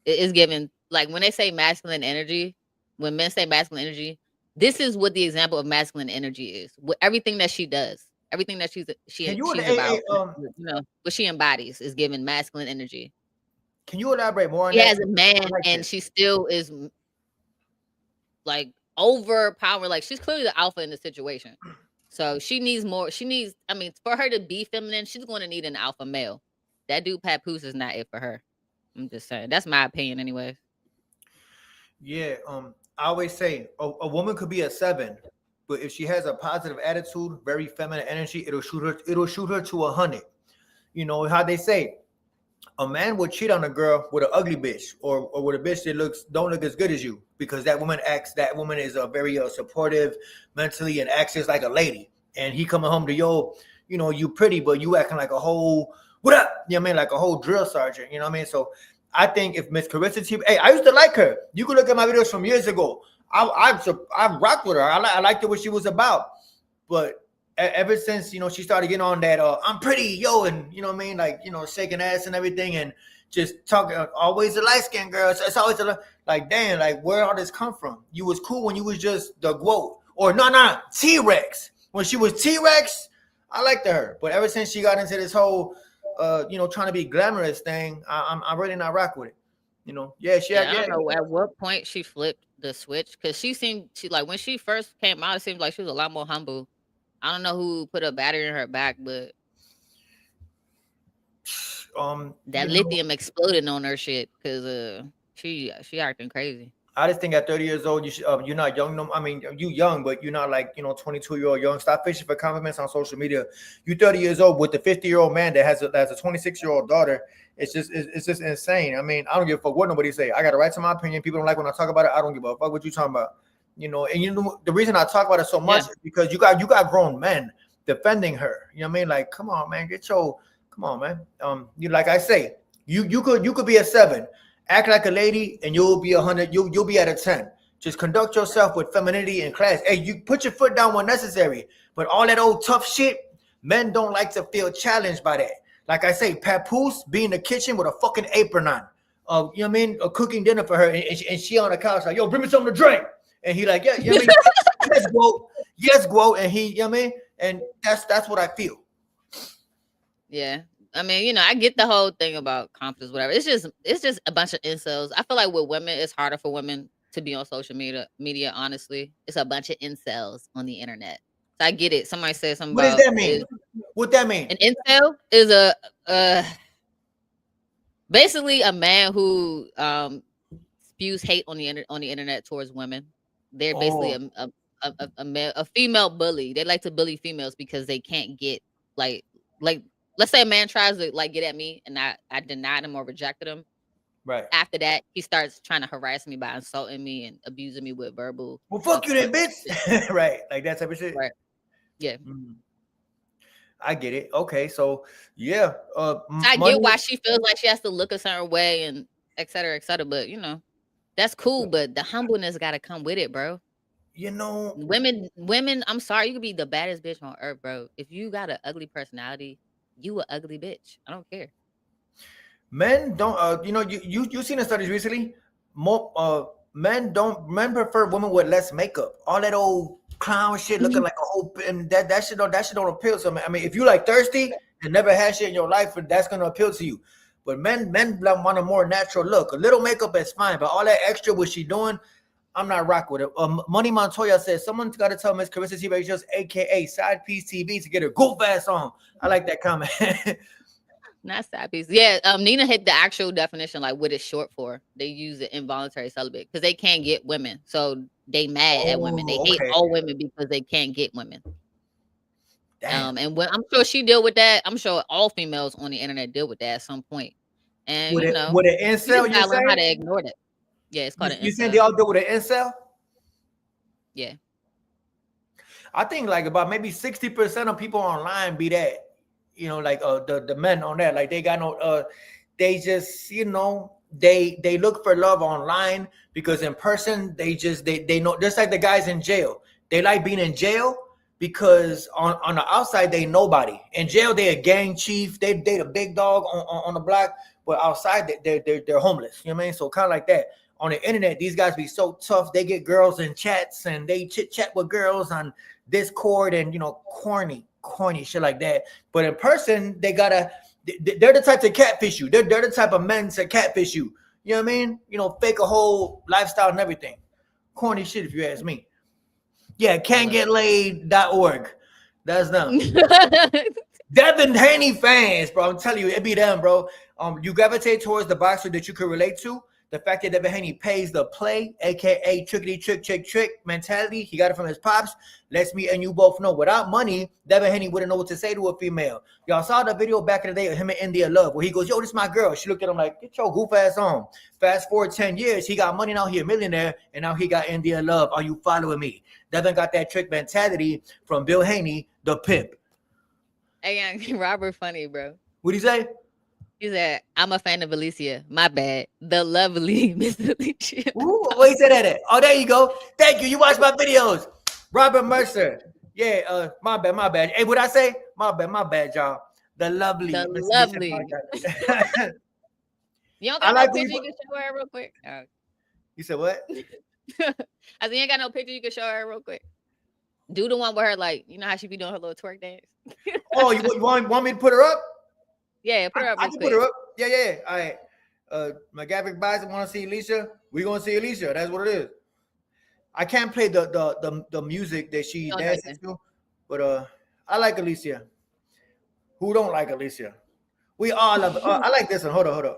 Speaker 4: It is given, like when they say masculine energy, when men say masculine energy, this is what the example of masculine energy is. Everything that she does, everything that she's about, what she embodies is given masculine energy.
Speaker 2: Can you elaborate more on
Speaker 4: she
Speaker 2: that?
Speaker 4: She has a man, and she still is like overpowering. Like she's clearly the alpha in the situation. So she needs more. For her to be feminine, she's going to need an alpha male. That dude Papoose is not it for her. I'm just saying. That's my opinion, anyway.
Speaker 2: Yeah. I always say a woman could be a 7, but if she has a positive attitude, very feminine energy, it'll shoot her to 100. You know how they say a man would cheat on a girl with an ugly bitch or with a bitch that don't look as good as you, because that woman is a very supportive mentally and acts just like a lady. And he coming home to you pretty, but you acting like a whole, what up? You know what I mean? Like a whole drill sergeant. You know what I mean? So I think if Miss Carissa, hey, I used to like her. You can look at my videos from years ago. I rocked with her. I liked what she was about. But ever since, she started getting on that, I'm pretty, and you know what I mean? Like, shaking ass and everything and just talking, always a light-skinned girl. So it's always like, damn, like where all this come from? You was cool when you was just the GWOAT. Or no, T-Rex. When she was T-Rex, I liked her. But ever since she got into this whole, trying to be glamorous thing, I'm really not rock with it. I
Speaker 4: don't know at what point she flipped the switch, because she like when she first came out, it seemed like she was a lot more humble. I don't know who put a battery in her back, but that lithium exploded on her shit because she acting crazy.
Speaker 2: I just think at 30 years old, you're not young. No, I mean, you young, but you're not like 22-year-old young. Stop fishing for compliments on social media. You're 30 years old with the 50-year-old man that has a 26-year-old daughter. It's just insane. I mean, I don't give a fuck what nobody say. I got a right to my opinion. People don't like when I talk about it. I don't give a fuck what you talking about. And the reason I talk about it so much is because you got grown men defending her. You know what I mean? Like, come on, man, come on, man. Like I say, you could be a 7. Act like a lady, and you'll be 100. You'll be at a 10. Just conduct yourself with femininity and class. Hey, you put your foot down when necessary. But all that old tough shit, men don't like to feel challenged by that. Like I say, Papoose be in the kitchen with a fucking apron on. You know what I mean? Cooking dinner for her, and she on the couch like, yo, bring me something to drink. And he like, yeah, you know what I mean? Yes, GWOAT. And he, you know what I mean? And that's what I feel.
Speaker 4: Yeah. I mean, I get the whole thing about confidence, whatever. It's just a bunch of incels. I feel like with women, it's harder for women to be on social media, honestly. It's a bunch of incels on the internet. So I get it. Somebody said something
Speaker 2: about... What does that mean? What that mean?
Speaker 4: An incel is basically a man who spews hate on the internet towards women. They're basically a female bully. They like to bully females because they can't get like let's say a man tries to like get at me and I denied him or rejected him.
Speaker 2: Right.
Speaker 4: After that, he starts trying to harass me by insulting me and abusing me with verbal.
Speaker 2: Well, fuck you then, bitch. Right. Like that type of shit.
Speaker 4: Right. Yeah.
Speaker 2: I get it. Okay. So yeah.
Speaker 4: I get why she feels like she has to look a certain way and et cetera, but that's cool. But the humbleness got to come with it, bro. Women, I'm sorry, you could be the baddest bitch on earth, bro. If you got an ugly personality, you an ugly bitch. I don't care.
Speaker 2: Men don't. You seen the studies recently. Men prefer women with less makeup. All that old clown shit looking like a whole, and that shit don't appeal to me. I mean, if you like thirsty and never had shit in your life, that's gonna appeal to you. But men want a more natural look. A little makeup is fine, but all that extra what she doing, I'm not rock with it. Money Montoya says someone's got to tell Miss Carissa TV just AKA Side Piece TV to get her goof ass on. I like that comment.
Speaker 4: Not side piece. Yeah, Nina hit the actual definition, like what it's short for. They use it involuntary celibate because they can't get women, so they mad at women. They hate all women because they can't get women. And when I'm sure she deal with that. I'm sure all females on the internet deal with that at some point. And
Speaker 2: with an incel, you
Speaker 4: learn how to ignore it. Yeah, it's called an incel.
Speaker 2: You saying they all deal with an incel?
Speaker 4: Yeah.
Speaker 2: I think like about maybe 60% of people online be that. Like the men on that, like they got no, they just they look for love online because in person they know, just like the guys in jail. They like being in jail because on the outside they nobody. In jail they a gang chief, they the big dog on the block, but outside they're homeless. You know what I mean? So kind of like that. On the internet, these guys be so tough. They get girls in chats and they chit chat with girls on Discord and corny shit like that. But in person, they're the type to catfish you. They're the type of men to catfish you. You know what I mean? Fake a whole lifestyle and everything. Corny shit, if you ask me. Yeah, can'tgetlaid.org. That's them. Devin Haney fans, bro. I'm telling you, it be them, bro. You gravitate towards the boxer that you can relate to. The fact that Devin Haney pays the play, aka trickety trick mentality, he got it from his pops. Lets me and you both know, without money, Devin Haney wouldn't know what to say to a female. Y'all saw the video back in the day of him and India Love, where he goes, "Yo, this is my girl." She looked at him like, "Get your goof ass on." Fast forward 10 years, he got money, now he a millionaire, and now he got India Love. Are you following me? Devin got that trick mentality from Bill Haney, the pimp.
Speaker 4: Hey, young Robert, funny, bro.
Speaker 2: What'd he say?
Speaker 4: He said, "I'm a fan of Alicia. My bad. The lovely Miss Alicia."
Speaker 2: Ooh, where he said that at? Oh, there you go. Thank you. You watch my videos. Robert Mercer. Yeah, my bad. Hey, what I say? My bad, y'all. The lovely.
Speaker 4: The lovely. You don't got no picture you can show her real quick?
Speaker 2: You said what?
Speaker 4: I said, you ain't got no picture you can show her real quick? Do the one where her, like, you know how she be doing her little twerk dance?
Speaker 2: Oh, you want me to put her up?
Speaker 4: Yeah, put her up.
Speaker 2: I can put her up. Yeah. All right. McGavick Bison want to see Alicia. We gonna see Alicia. That's what it is. I can't play the music that she dances to, but I like Alicia. Who don't like Alicia? We all love. I like this one. Hold on.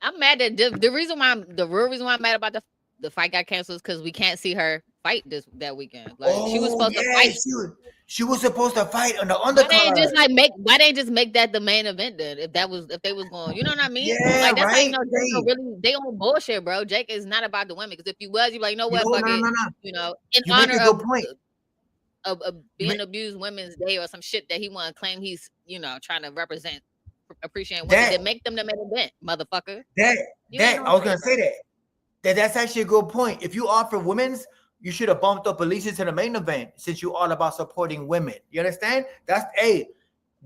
Speaker 4: I'm mad that the real reason why I'm mad about the fight got canceled is because we can't see her fight that weekend. Like she was supposed to fight.
Speaker 2: She was supposed to fight on the undercard.
Speaker 4: Why they just make that the main event then? If they was going, you know what I mean?
Speaker 2: Yeah,
Speaker 4: like that's
Speaker 2: right.
Speaker 4: Really, they on bullshit, bro. Jake is not about the women. Because if you was, you like, you know what?
Speaker 2: No.
Speaker 4: In
Speaker 2: you
Speaker 4: honor
Speaker 2: make a good point.
Speaker 4: Of being abused Women's Day or some shit that he want to claim he's trying to represent, appreciate women. Then make them the main event, motherfucker.
Speaker 2: I was gonna say that's actually a good point. If you offer women's, you should have bumped up Alicia to the main event since you all about supporting women. You understand? That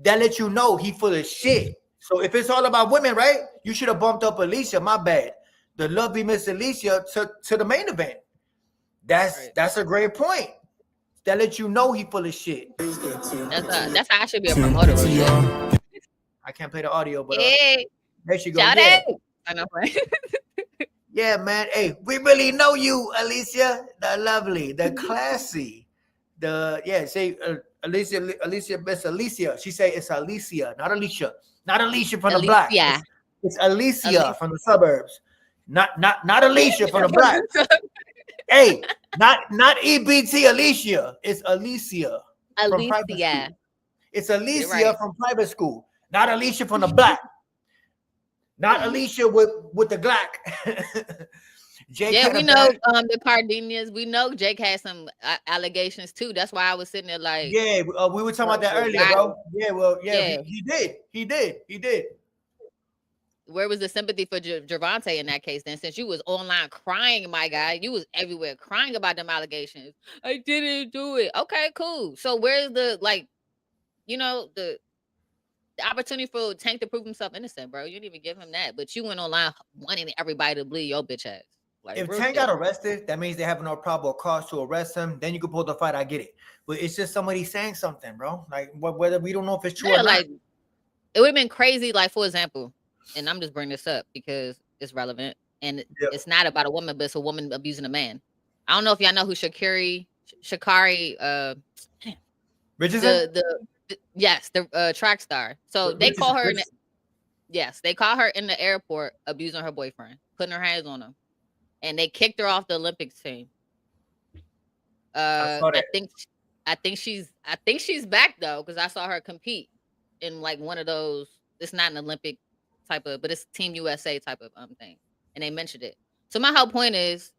Speaker 2: lets you know he full of shit. So if it's all about women, right? You should have bumped up Alicia. My bad. The lovely Miss Alicia to the main event. That's a great point. That lets you know he full of shit.
Speaker 4: That's how I should be a promoter.
Speaker 2: I can't play the audio, but
Speaker 4: there
Speaker 2: she go.
Speaker 4: I know.
Speaker 2: Yeah, man. Hey, we really know you, Alicia. The lovely, the classy, say Alicia, Miss Alicia. She say it's Alicia, not Alicia. Not Alicia from the block. It's Alicia from the suburbs. Not Alicia from the block. Hey, not EBT Alicia. It's Alicia. From private school. It's Alicia from private school. Not Alicia from the block. Not Alicia with the Glock.
Speaker 4: Jake we know the Cardinians. We know Jake had some allegations too. That's why I was sitting there like,
Speaker 2: we were talking about that earlier, bro. He did.
Speaker 4: Where was the sympathy for Gervonta in that case? Then, since you was online crying, my guy, you was everywhere crying about them allegations. I didn't do it. Okay, cool. So where's the the opportunity for Tank to prove himself innocent, bro? You didn't even give him that, but you went online wanting everybody to bleed your bitch ass. Like,
Speaker 2: if Tank got arrested, that means they have no probable cause to arrest him. Then you can pull the fight. I get it, but it's just somebody saying something, bro. Like whether we don't know if it's true or not.
Speaker 4: Like, it would have been crazy. Like, for example, and I'm just bringing this up because it's relevant and it's not about a woman, but it's a woman abusing a man. I don't know if y'all know who Shakari
Speaker 2: Richardson.
Speaker 4: The track star. So they call her. They call her in the airport abusing her boyfriend, putting her hands on him, and they kicked her off the Olympics team. I think she's back though, because I saw her compete in like one of those. It's not an Olympic type of, but it's Team USA type of thing, and they mentioned it. So my whole point is,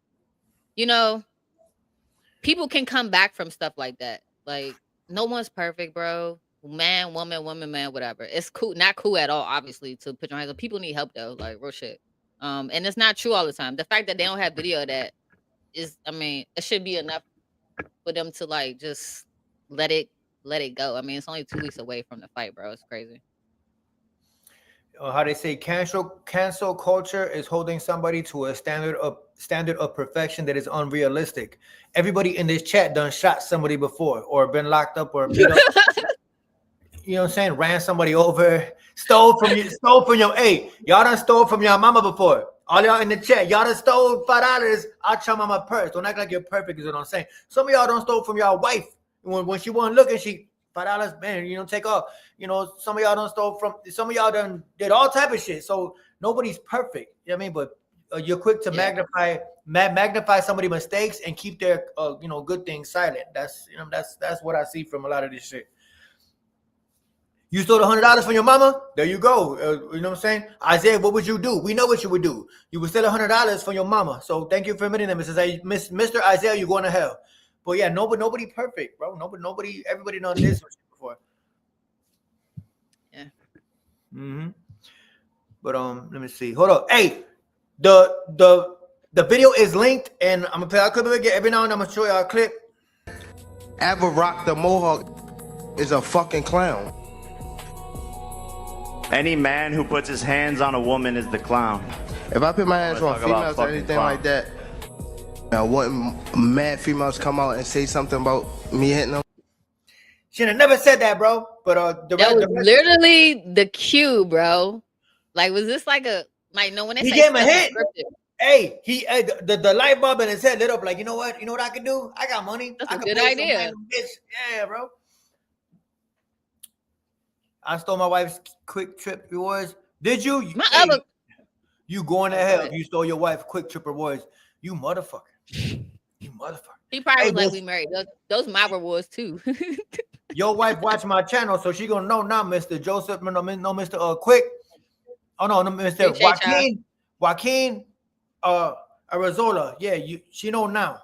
Speaker 4: people can come back from stuff like that. Like, no one's perfect, bro. Man, woman, man, whatever. It's cool, not cool at all, obviously, to put your hands on. People need help though, like real shit. And it's not true all the time. The fact that they don't have video of that is, I mean, it should be enough for them to like just let it go. I mean, it's only 2 weeks away from the fight, bro. It's crazy.
Speaker 2: How they say cancel culture is holding somebody to a standard of perfection that is unrealistic. Everybody in this chat done shot somebody before, or been locked up, or beat up. You know what I'm saying? Ran somebody over, stole from your. Hey, y'all done stole from your mama before. All y'all in the chat, y'all done stole $5 out your mama purse. Don't act like you're perfect, is what I'm saying. Some of y'all done stole from y'all wife when she wasn't looking. She $5, man. You know, take off. You know, some of y'all done stole from. Some of y'all done did all type of shit. So nobody's perfect. You know what I mean? But you're quick to magnify somebody's mistakes and keep their good things silent. That's what I see from a lot of this shit. You stole $100 from your mama? There you go. You know what I'm saying? Isaiah, what would you do? We know what you would do. You would steal $100 from your mama. So thank you for admitting that, Mr. Isaiah, you're going to hell. But yeah, nobody perfect, bro. Nobody, everybody done this before.
Speaker 4: Yeah.
Speaker 2: Mm-hmm. But let me see. Hold up. Hey, the video is linked, and I'm gonna play a clip of it every now and then. I'm gonna show y'all a clip.
Speaker 5: Ever rock the mohawk is a fucking clown.
Speaker 6: Any man who puts his hands on a woman is the clown.
Speaker 5: If I put my hands on females or anything like that, I want mad females come out and say something about me hitting them.
Speaker 2: She never said that, bro. But
Speaker 4: that was literally the cue, bro. Like, was this like a no? When they
Speaker 2: he gave him a hit. Hey, the light bulb in his head lit up. Like, you know what I can do? I got money.
Speaker 4: That's a good idea.
Speaker 2: Yeah, bro. I stole my wife's quick trip rewards. Did you? You going to hell if you stole your wife's quick trip rewards. You motherfucker. You motherfucker.
Speaker 4: He probably was like, we married. Those my rewards too.
Speaker 2: Your wife watch my channel, so she gonna know now, Mr. Joseph. No, Mr. Quick. Oh no, Mr. Joaquin. Arizola. Yeah, she know now.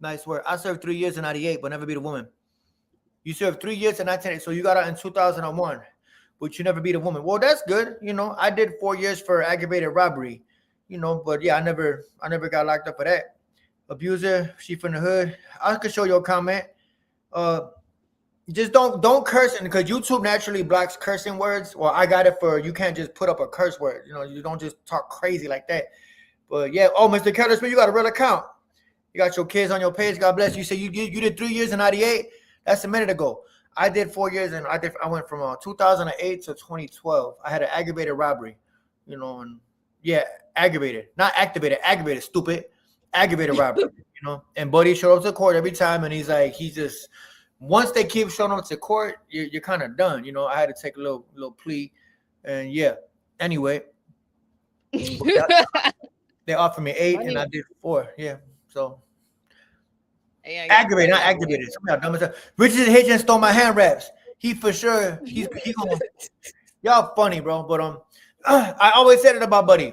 Speaker 2: Nice work. I served 3 years in 98, but never beat a woman. You served 3 years in 1998, so you got out in 2001, but you never beat a woman. Well, that's good. You know, I did 4 years for aggravated robbery. You know, but yeah, I never got locked up for that. Abuser, she from the hood. I could show you a comment. Just don't curse, because YouTube naturally blocks cursing words. Well, I got it for you can't just put up a curse word. You know, you don't just talk crazy like that. But yeah, Mr. Keller Smith, you got a real account. You got your kids on your page. God bless you. Say you did 3 years in 98. That's a minute ago. I did 4 years, and I went from 2008 to 2012. I had an aggravated robbery, you know, and yeah, aggravated, not activated, aggravated, stupid, aggravated robbery, you know. And Buddy showed up to court every time, and he's like, once they keep showing up to court, you're kind of done, you know. I had to take a little plea, and yeah. Anyway, they offered me 8, and I did 4. Yeah, so. Aggravated, not activated. Richard Hitchens stole my hand wraps. He for sure. He's gonna. Y'all funny, bro. But I always said it about Buddy.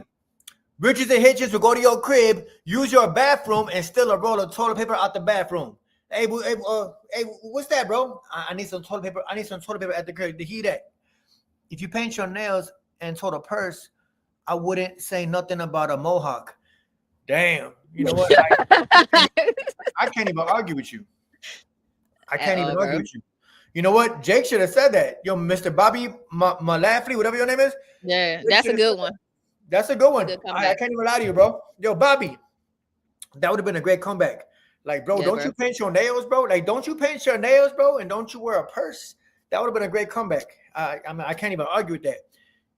Speaker 2: Richards and Hitchens will go to your crib, use your bathroom, and steal a roll of toilet paper out the bathroom. Hey, what's that, bro? I need some toilet paper. I need some toilet paper at the crib. To heat that. If you paint your nails and told a purse, I wouldn't say nothing about a mohawk. Damn. You know what? I can't even argue with you. I can't even argue with you. You know what? Jake should have said that. Yo, Mr. Bobby Malafley, whatever your name is.
Speaker 4: Yeah, that's a good one.
Speaker 2: That's a good one. I can't even lie to you, bro. Yo, Bobby, that would have been a great comeback. Like, bro, don't you paint your nails, bro? Like, don't you paint your nails, bro? And don't you wear a purse? That would have been a great comeback. I mean, I can't even argue with that.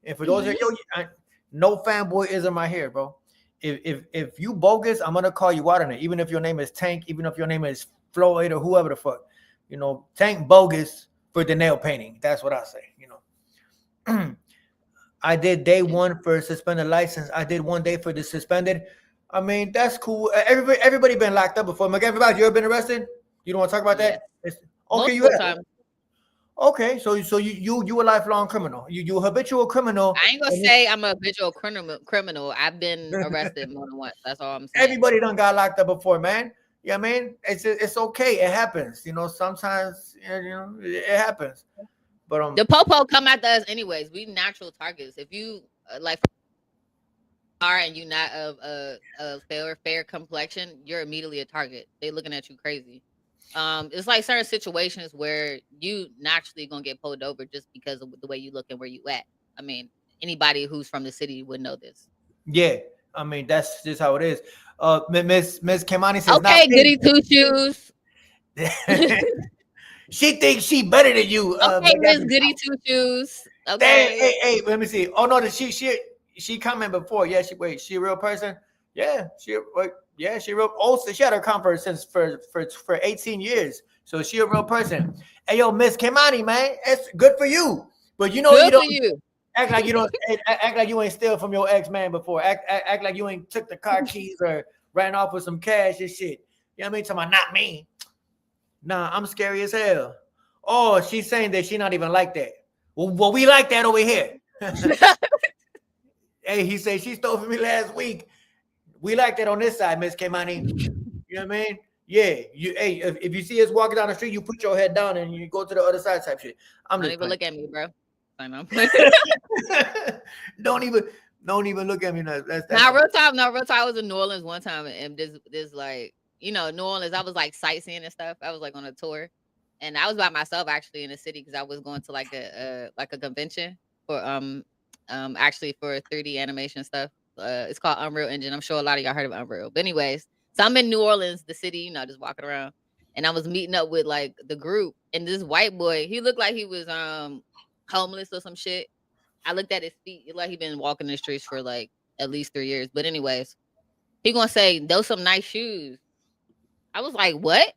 Speaker 2: And for those of you, no fanboyism right here, bro. If you bogus, I'm gonna call you out on it. Even if your name is Tank, even if your name is Floyd or whoever the fuck, you know, Tank bogus for the nail painting. That's what I say. You know, I did day 1 for suspended license. I did 1 day for the suspended. I mean, that's cool. Everybody been locked up before. Like, everybody, you ever been arrested? You don't want to talk about that? Okay, you have. Okay, so you a lifelong criminal. You a habitual criminal.
Speaker 4: I ain't gonna say I'm a habitual criminal. I've been arrested more than once. That's all I'm saying.
Speaker 2: Everybody done got locked up before, man. Yeah, I mean, it's okay. It happens. You know, sometimes it happens. But
Speaker 4: the popo come after us anyways. We natural targets. If you like, and you're not of a fair complexion, you're immediately a target. They looking at you crazy. It's like certain situations where you naturally gonna get pulled over just because of the way you look and where you at. I mean, anybody who's from the city would know this.
Speaker 2: Yeah, I mean that's just how it is. Miss Kemani says,
Speaker 4: okay, goody two shoes.
Speaker 2: She thinks she better than you.
Speaker 4: Okay, Miss Goody Two Shoes. Okay.
Speaker 2: Hey, let me see. Oh no, she commented before. Yeah, she a real person. Yeah, she real. Also, she had her conference since for 18 years. So she a real person. Hey yo, Miss Kemani, man, it's good for you. But you know
Speaker 4: good
Speaker 2: you don't
Speaker 4: for you.
Speaker 2: Act like you don't act like you ain't steal from your ex-man before. Act like you ain't took the car keys or ran off with some cash and shit. You know what I mean? Talking about not me. Nah, I'm scary as hell. Oh, she's saying that she not even like that. Well, we like that over here. Hey, he said she stole from me last week. We like that on this side, Miss Kemani. You know what I mean? Yeah. Hey, if you see us walking down the street, you put your head down and you go to the other side type shit.
Speaker 4: Don't even look at me, bro. I know.
Speaker 2: Don't even look at me. That's
Speaker 4: real time. No, real time. I was in New Orleans one time, and this like, you know, New Orleans. I was like sightseeing and stuff. I was like on a tour, and I was by myself actually in the city because I was going to like a convention for actually for 3D animation stuff. It's called Unreal Engine. I'm sure a lot of y'all heard of Unreal. But anyways, so I'm in New Orleans, the city, you know, just walking around, and I was meeting up with like the group, and this white boy, he looked like he was homeless or some shit. I looked at his feet. It like he been walking the streets for like at least 3 years. But anyways, he gonna say those some nice shoes. I was like, what?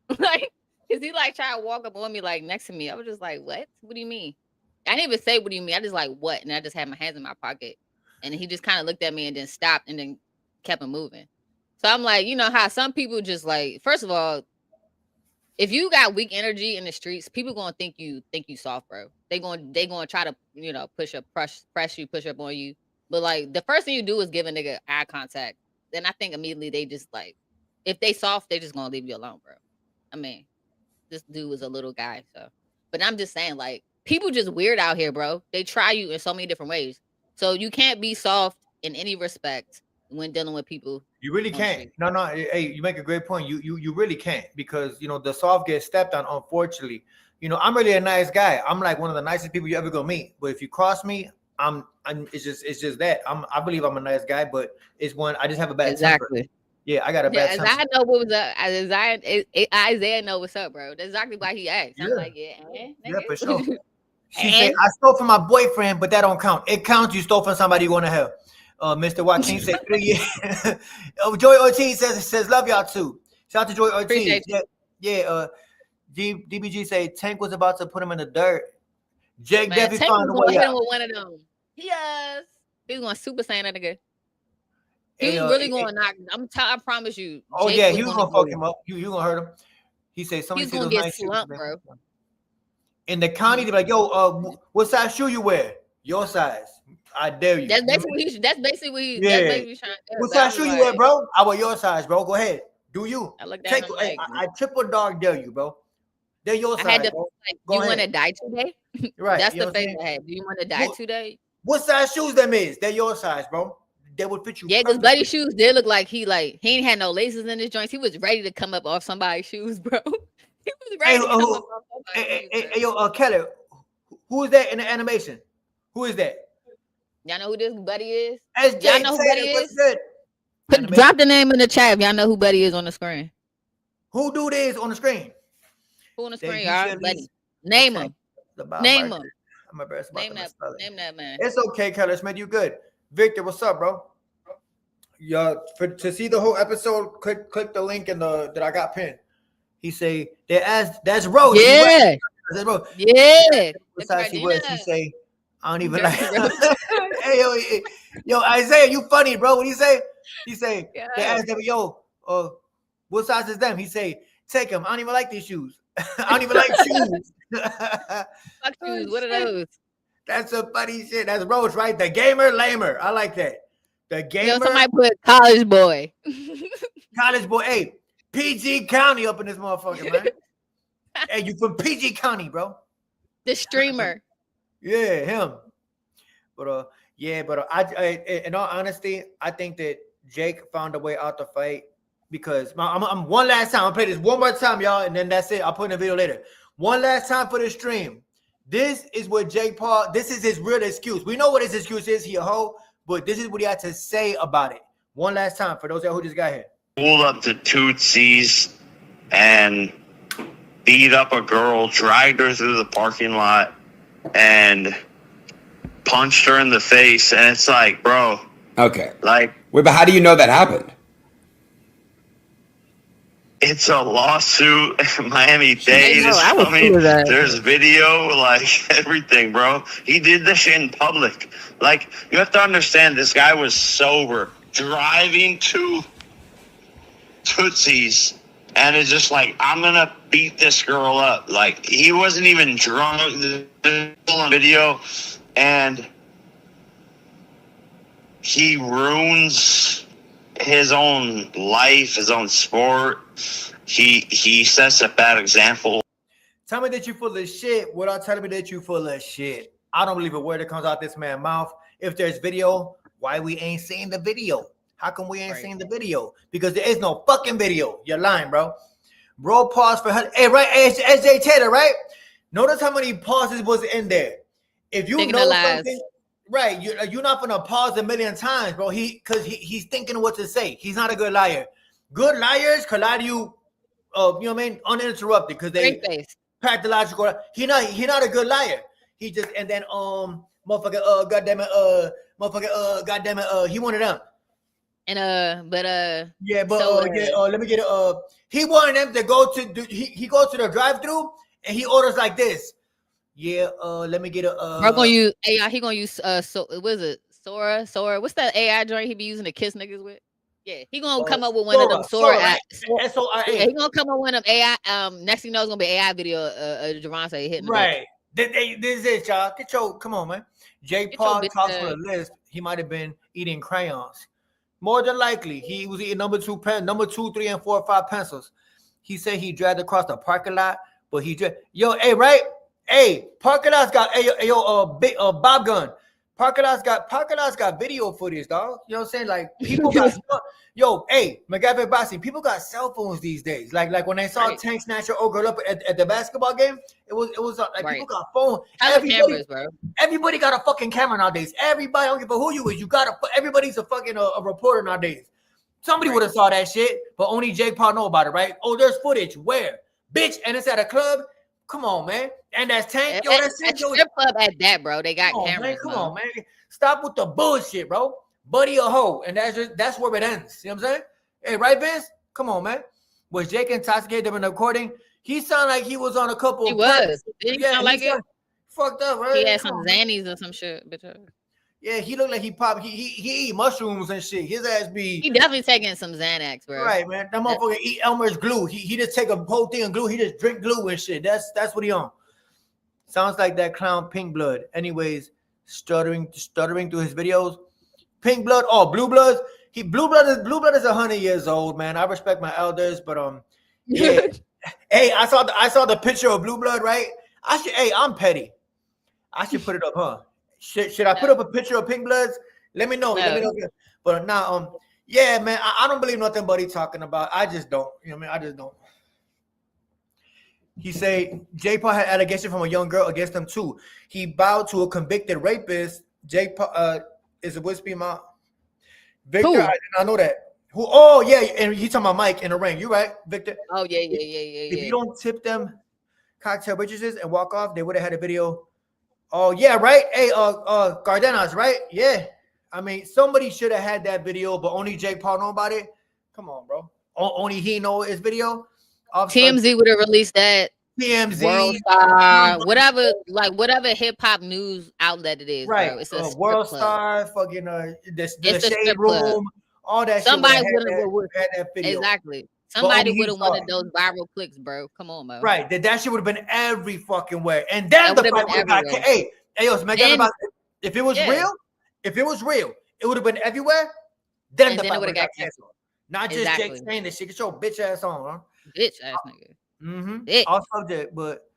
Speaker 4: Like, cause he like try to walk up on me like next to me. I was just like, what? What do you mean? I didn't even say what do you mean. I just like what? And I just had my hands in my pocket. And he just kind of looked at me and then stopped and then kept it moving. So I'm like, you know how some people just like, first of all, if you got weak energy in the streets, people gonna think you soft, bro. They gonna try to, you know, press you, push up on you. But like the first thing you do is give a nigga eye contact. Then I think immediately they just like, if they soft, they just gonna leave you alone, bro. I mean, this dude was a little guy, so. But I'm just saying, like, people just weird out here, bro. They try you in so many different ways. So you can't be soft in any respect when dealing with people.
Speaker 2: You really can't. No. Hey, you make a great point. You really can't, because you know the soft gets stepped on. Unfortunately, you know I'm really a nice guy. I'm like one of the nicest people you ever gonna meet. But if you cross me, it's just that I believe I'm a nice guy, but it's one I just have a bad temper. Yeah, I got a bad temper.
Speaker 4: Isaiah know what was up. Isaiah know what's up, bro. That's exactly why he asked. I'm like, yeah,
Speaker 2: for sure. She said I stole from my boyfriend, but that don't count. It counts. You stole from somebody you going to hell. Mr. Joaquin said 3 years. Joy Ortiz says love y'all too. Shout out to Joy Ortiz. DBG say Tank was about to put him in the dirt. Jake definitely found a way out.
Speaker 4: With one of them. Yes. He's going to super saiyan that nigga. He was really going to knock. I promise you.
Speaker 2: Oh Jake he was going to fuck him up. You going to hurt him. He said somebody
Speaker 4: he's going to get slumped, bro.
Speaker 2: In the county, they're like, yo, what size shoe you wear? Your size. I dare you.
Speaker 4: That's basically what he's trying to do.
Speaker 2: What size shoe you wear, bro? I wear your size, bro. Go ahead. Do you?
Speaker 4: I look at
Speaker 2: I triple dog dare you, bro. They're your size.
Speaker 4: Bro. You want to die today?
Speaker 2: Right.
Speaker 4: That's the face I had. Do you want to die today?
Speaker 2: What size shoes them is? They're your size, bro. They would fit you.
Speaker 4: Yeah, because Buddy shoes did look like he ain't had no laces in his joints. He was ready to come up off somebody's shoes, bro. He was ready to come up off somebody's shoes.
Speaker 2: Hey, yo, Kelly, who is that in the animation? Who is that?
Speaker 4: Y'all know who this Buddy is?
Speaker 2: Y'all know who Buddy is?
Speaker 4: Drop the name in the chat if y'all know who Buddy is on the screen.
Speaker 2: Who do this on the screen?
Speaker 4: Who on the screen, y'all? Buddy. Name him. Name him.
Speaker 2: I'm embarrassed about
Speaker 4: Name that man.
Speaker 2: It's okay, Kelly Smith. You good? Victor, what's up, bro? To see the whole episode, click the link in that I got pinned. He say that's Rose.
Speaker 4: Yeah.
Speaker 2: That's Rose.
Speaker 4: Yeah.
Speaker 2: What size she was? He say I don't even like. Hey, yo, Isaiah, you funny, bro. What he say? He say they asked him, yo, what size is them? He say take them. I don't even like these shoes. I don't even like shoes.
Speaker 4: Fuck shoes. What are those?
Speaker 2: That's a funny shit. That's Rose, right? The gamer lamer. I like that. The gamer.
Speaker 4: Yo, somebody put college boy.
Speaker 2: College boy. Hey, PG County up in this motherfucker, man. Hey, you from PG County, bro?
Speaker 4: The streamer.
Speaker 2: Yeah, him. But Yeah, but in all honesty, I think that Jake found a way out the fight because I'm one last time. I'll play this one more time, y'all, and then that's it. I'll put in a video later. One last time for the stream. This is what Jake Paul, this is his real excuse. We know what his excuse is. He a hoe, but this is what he had to say about it. One last time for those who just got here.
Speaker 1: Pulled up to Tootsie's and beat up a girl, dragged her through the parking lot, and punched her in the face. And it's like, bro.
Speaker 11: Okay.
Speaker 1: Like,
Speaker 11: wait, but how do you know that happened?
Speaker 1: it's a lawsuit in Miami-Dade. There's video, like everything, bro. He did this shit in public. Like, you have to understand, this guy was sober, driving to Tootsie's, and it's just like, I'm gonna beat this girl up. Like, he wasn't even drunk. The video, and he ruins his own life, his own sport. He sets a bad example.
Speaker 2: Tell me that you full of shit without telling me that you full of shit. I don't believe a word that comes out this man's mouth. If there's video, why we ain't seeing the video? How come we ain't seeing the video? Because there is no fucking video. You're lying, bro. Bro, pause for her. Hey, right, SJ Taylor, right? Notice how many pauses was in there. If you know something, right, you're not gonna pause a million times, bro. Because he's thinking what to say. He's not a good liar. Good liars can lie to you, you know what I mean, uninterrupted, because they pathological. He not a good liar. He just, and then motherfucker, goddamn it, he one of them.
Speaker 4: And
Speaker 2: yeah, but so, let me get it. He wanted them to go to he goes to the drive-through and he orders like this. Yeah, let me get a
Speaker 4: we're gonna use AI. He gonna use so what is it? Sora. What's that AI joint he be using to kiss niggas with? Yeah, he gonna come up with one of them Sora.
Speaker 2: S-O-R-A.
Speaker 4: Yeah, he gonna come up with one of them AI. Next thing you know, it's gonna be AI video. Javante hitting.
Speaker 2: Right. This is it, y'all. Come on, man. Jay Paul talks for the list. He might have been eating crayons. More than likely, he was eating number 2, 3, and 4, 5 pencils. He said he dragged across the parking lot, but he dragged. Yo, hey, right? Hey, parking lot's got big Bob gun. Parking lot's got video footage, dog. You know what I'm saying? Like, people got McGavin Bossy, people got cell phones these days. Like when they saw Tank snatch your old girl up at the basketball game, it was like people got phones. Everybody got a fucking camera nowadays. Everybody, I don't give a who you is. Everybody's a fucking a reporter nowadays. Somebody would have saw that shit, but only Jake Paul know about it, right? Oh, there's footage. Where? Bitch, and it's at a club. Come on, man. And that's Tank. Yo, that's Tank.
Speaker 4: Strip club at that, bro. They got cameras.
Speaker 2: Man, come on, man. Stop with the bullshit, bro. Buddy a hoe. And that's where it ends. You know what I'm saying? Hey, right, Vince? Come on, man. Was Jake intoxicated during the recording? He sounded like he was on a couple.
Speaker 4: He was. Did he sound like it?
Speaker 2: Fucked up, right?
Speaker 4: He had some Xannies or some shit, bitch.
Speaker 2: Yeah, he looked like he popped. He eat mushrooms and shit. His ass be.
Speaker 4: He definitely taking some Xanax, bro.
Speaker 2: Right, man. That motherfucker eat Elmer's glue. He just take a whole thing of glue. He just drink glue and shit. That's what he on. Sounds like that clown Pink Blood. Anyways, stuttering through his videos. Pink Blood, Blue Bloods. Blue Blood is 100 years old, man. I respect my elders, but yeah. Hey, I saw the picture of Blue Blood, right? I'm petty. I should put it up, huh? Should I put up a picture of Pink Bloods? Let me know. No. Let me know. But now, yeah, man, I don't believe nothing but he talking about. I just don't. You know what I mean? I just don't. He say Jay Paul had allegation from a young girl against him too. He bowed to a convicted rapist. Jay Paul is a whispy mouth. Victor, who? I did not know that. Who? Oh yeah, and he talking about Mike in the ring. You right, Victor?
Speaker 4: Oh yeah.
Speaker 2: If you don't tip them cocktail waitresses and walk off, they would have had a video. Oh yeah, right. Hey, Cardenas, right? Yeah. I mean, somebody should have had that video, but only Jake Paul know about it. Come on, bro. Only he know his video.
Speaker 4: TMZ would have released that.
Speaker 2: TMZ,
Speaker 4: World Star, whatever hip hop news outlet it is,
Speaker 2: right?
Speaker 4: Bro. It's a
Speaker 2: World Star, fucking the Shade Room, all that.
Speaker 4: Somebody would have had that video. Exactly. Somebody would have wanted those viral clicks, bro. Come on, man.
Speaker 2: Right. That shit would have been every fucking where. And then the fight would have got. Hey, yo, if it was real, it would have been everywhere. Then the fight would have got canceled. Not just Jake saying this shit. Get your bitch ass on, huh?
Speaker 4: Bitch ass nigga.
Speaker 2: Off subject, but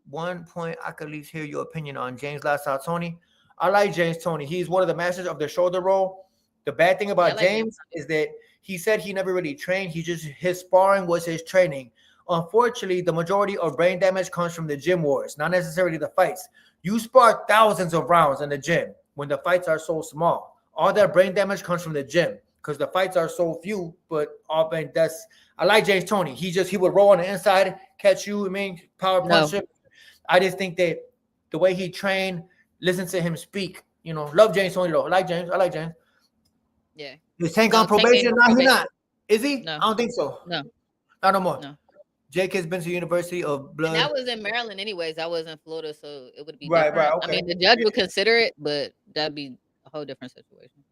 Speaker 2: one point I could at least hear your opinion on James Lifestyle Toney. I like James Toney. He's one of the masters of the shoulder roll. The bad thing about James is that he said he never really trained. His sparring was his training. Unfortunately, the majority of brain damage comes from the gym wars, not necessarily the fights. You spar thousands of rounds in the gym when the fights are so small. All that brain damage comes from the gym because the fights are so few. But I like James Toney. He would roll on the inside, catch you. I mean, power punch. I just think that the way he trained, listen to him speak. You know, love James Toney though. I like James.
Speaker 4: Yeah.
Speaker 2: Is Tank on probation? No, he's not. Is he?
Speaker 4: No.
Speaker 2: I don't think so.
Speaker 4: No.
Speaker 2: Not no more.
Speaker 4: No.
Speaker 2: Jake has been to the University of Blood.
Speaker 4: And that was in Maryland anyways. I was in Florida, so it would be
Speaker 2: right.
Speaker 4: different.
Speaker 2: Okay.
Speaker 4: I mean, the judge would consider it, but that'd be a whole different situation.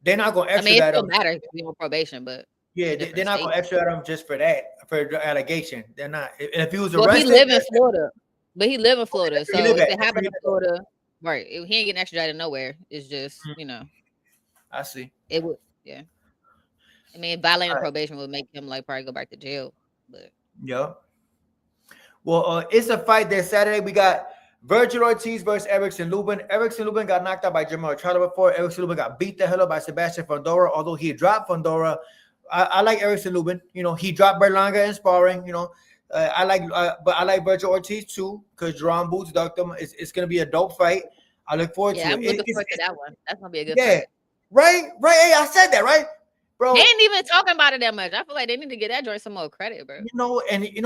Speaker 2: They're not going to extradite
Speaker 4: it still matters to be on probation, but
Speaker 2: yeah, they're not going to extradite him just for the allegation. They're not. If he was arrested,
Speaker 4: well, he live in Florida. But he live in Florida, so if it happened in Florida, right? He ain't getting extradited nowhere. It's just
Speaker 2: I see.
Speaker 4: It would, yeah. I mean, violating probation would make him probably go back to jail. But
Speaker 2: yeah. Well, it's a fight this Saturday. We got Virgil Ortiz versus Erickson Lubin. Erickson Lubin got knocked out by Jamal Charlo before. Erickson Lubin got beat the hell up by Sebastian Fundora. Although he dropped Fundora, I like Erickson Lubin. You know, he dropped Berlanga in sparring. You know, but I like Virgil Ortiz too because Jerome Boots ducked him. It's gonna be a dope fight. I look forward to it.
Speaker 4: I'm looking forward to that one. That's gonna be a good
Speaker 2: fight. Right. Hey, I said that, right? Bro,
Speaker 4: they ain't even talking about it that much. I feel like they need to get that joint some more credit, bro.
Speaker 2: You know,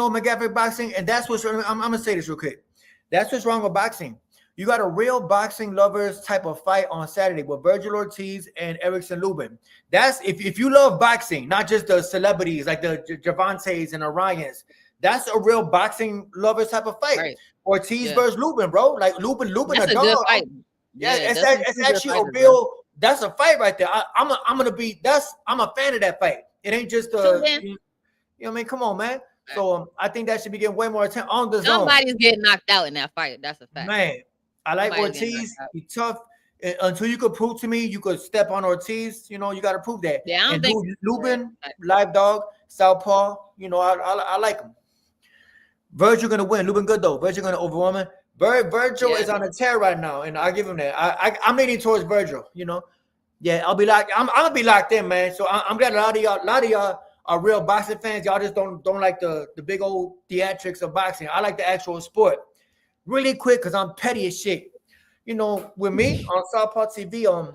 Speaker 2: McGaffrey boxing, and that's what's I'm gonna say this real quick. That's what's wrong with boxing. You got a real boxing lovers type of fight on Saturday with Virgil Ortiz and Erickson Lubin. That's if you love boxing, not just the celebrities like the Javantes and Orions. That's a real boxing lovers type of fight. Right. Ortiz versus Lubin, bro. Like Lubin
Speaker 4: that's
Speaker 2: a
Speaker 4: good fight.
Speaker 2: Yeah, it's actually a real. Bro. That's a fight right there. I'm a fan of that fight. It ain't just you know what I mean? Come on, man. So I think that should be getting way more attention on the zone.
Speaker 4: Somebody's getting knocked out in that fight. That's a fact.
Speaker 2: Man, I like Ortiz. He's tough. Until you could prove to me you could step on Ortiz, you know, you got to prove that.
Speaker 4: Yeah, I don't think
Speaker 2: Lubin, live dog, southpaw, you know, I like him. Virgil gonna win. Lubin good though. Virgil gonna overwhelm him. Virgil is on a tear right now, and I give him that. I'm leaning towards Virgil. You know, I'm gonna be locked in, man. So I'm glad a lot of y'all are real boxing fans. Y'all just don't like the big old theatrics of boxing. I like the actual sport. Really quick, cause I'm petty as shit. You know, with me on Southpaw TV,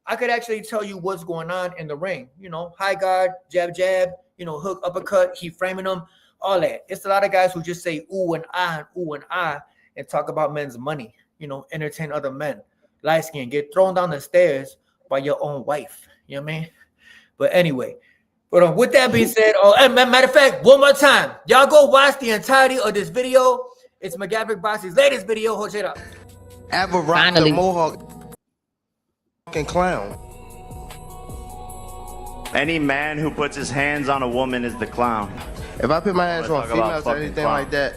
Speaker 2: I could actually tell you what's going on in the ring. You know, high guard, jab, you know, hook, uppercut, he framing them, all that. It's a lot of guys who just say ooh and ah, and talk about men's money, you know, entertain other men. Light skin, get thrown down the stairs by your own wife. You know what I mean? But anyway, with that being said, matter of fact, one more time, y'all go watch the entirety of this video. It's McGaffrey Boxing's latest video. Hold it up.
Speaker 5: Ever rock the Mohawk fucking clown.
Speaker 6: Any man who puts his hands on a woman is the clown.
Speaker 5: If I put my hands on females or anything like that,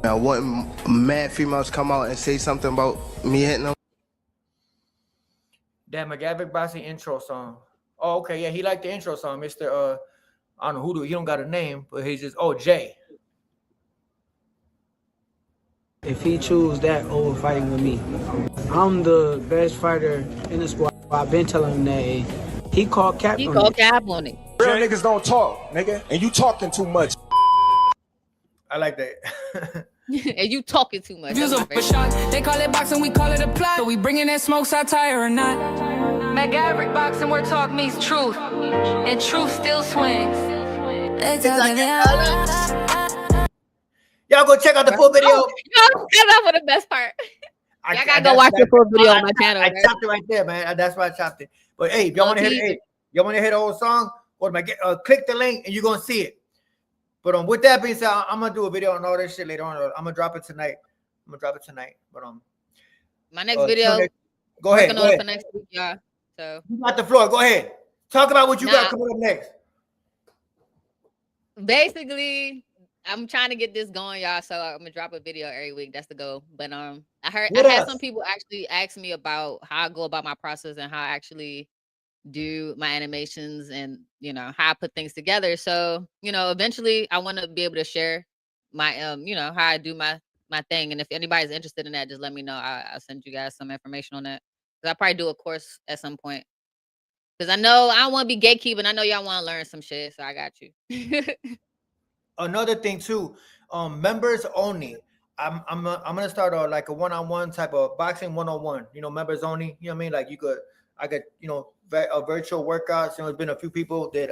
Speaker 5: I want mad females come out and say something about me hitting them.
Speaker 2: That McGaffrey Boxing intro song. Oh, okay, yeah, he liked the intro song, Mr. I don't know he don't got a name, but he's just Jay.
Speaker 8: If he choose that over fighting with me, I'm the best fighter in the squad. I've been telling him that he called cap.
Speaker 4: He called cap on it.
Speaker 7: Real niggas don't talk, nigga, and you talking too much.
Speaker 2: I like that.
Speaker 4: And you talking too much.
Speaker 9: They call it boxing, we call it a plot. So we bringing that smoke, satire or not. McGaffrey boxing where talk meets truth, and truth still swings.
Speaker 2: Y'all go check out the full video.
Speaker 4: That's for the best part. Y'all gotta go watch the full video on my channel.
Speaker 2: I chopped it right there, man. That's why I chopped it. But hey, if y'all want to hear the whole song, click the link and you're gonna see it. But with that being said, I'm gonna do a video on all this shit later on. I'm gonna drop it tonight. But
Speaker 4: my next video.
Speaker 2: Go ahead.
Speaker 4: For next week, y'all. So
Speaker 2: you got the floor. Go ahead. Talk about what you got coming up next.
Speaker 4: Basically, I'm trying to get this going, y'all. So I'm gonna drop a video every week. That's the goal. But I had some people actually ask me about how I go about my process and how I actually do my animations and you know how I put things together. So you know, eventually I want to be able to share my how I do my my thing. And if anybody's interested in that, just let me know. I'll send you guys some information on that. Cause I'll probably do a course at some point. Cause I know I don't want to be gatekeeping. I know y'all want to learn some shit, so I got you.
Speaker 2: Another thing too, members only. I'm gonna start like a one-on-one type of boxing 101. You know, members only. You know what I mean? Like I got a virtual workouts. You know, there's been a few people that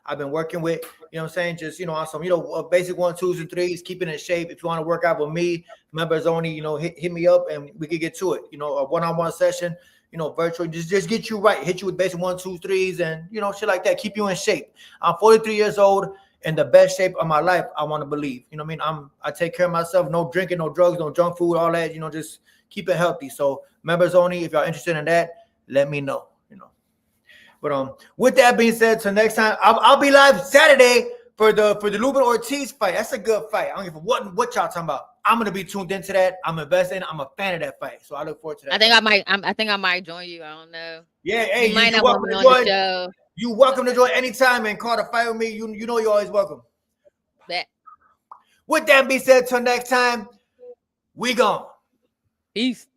Speaker 2: I've been working with. You know what I'm saying? Just on some basic 1, 2s, and 3s, keeping in shape. If you want to work out with me, members only. Hit me up and we can get to it. A one-on-one session. Virtual, just get you right, hit you with basic 1, 2, 3s, and shit like that. Keep you in shape. I'm 43 years old, in the best shape of my life. I want to believe. You know what I mean? I take care of myself. No drinking, no drugs, no junk food, all that. Just keep it healthy. So members only. If y'all interested in that, let me know. But with that being said, so next time I'll be live Saturday for the Lubin Ortiz fight. That's a good fight. I don't give a what y'all talking about. I'm gonna be tuned into that. I'm investing. I'm a fan of that fight, so I look forward to that.
Speaker 4: I think I might join you. I don't know.
Speaker 2: Yeah, hey,
Speaker 4: you might not want me on the show.
Speaker 2: You welcome to join anytime and call to fight with me. You know you're always welcome.
Speaker 4: Bet.
Speaker 2: With that being said, till next time, we gone.
Speaker 4: Peace.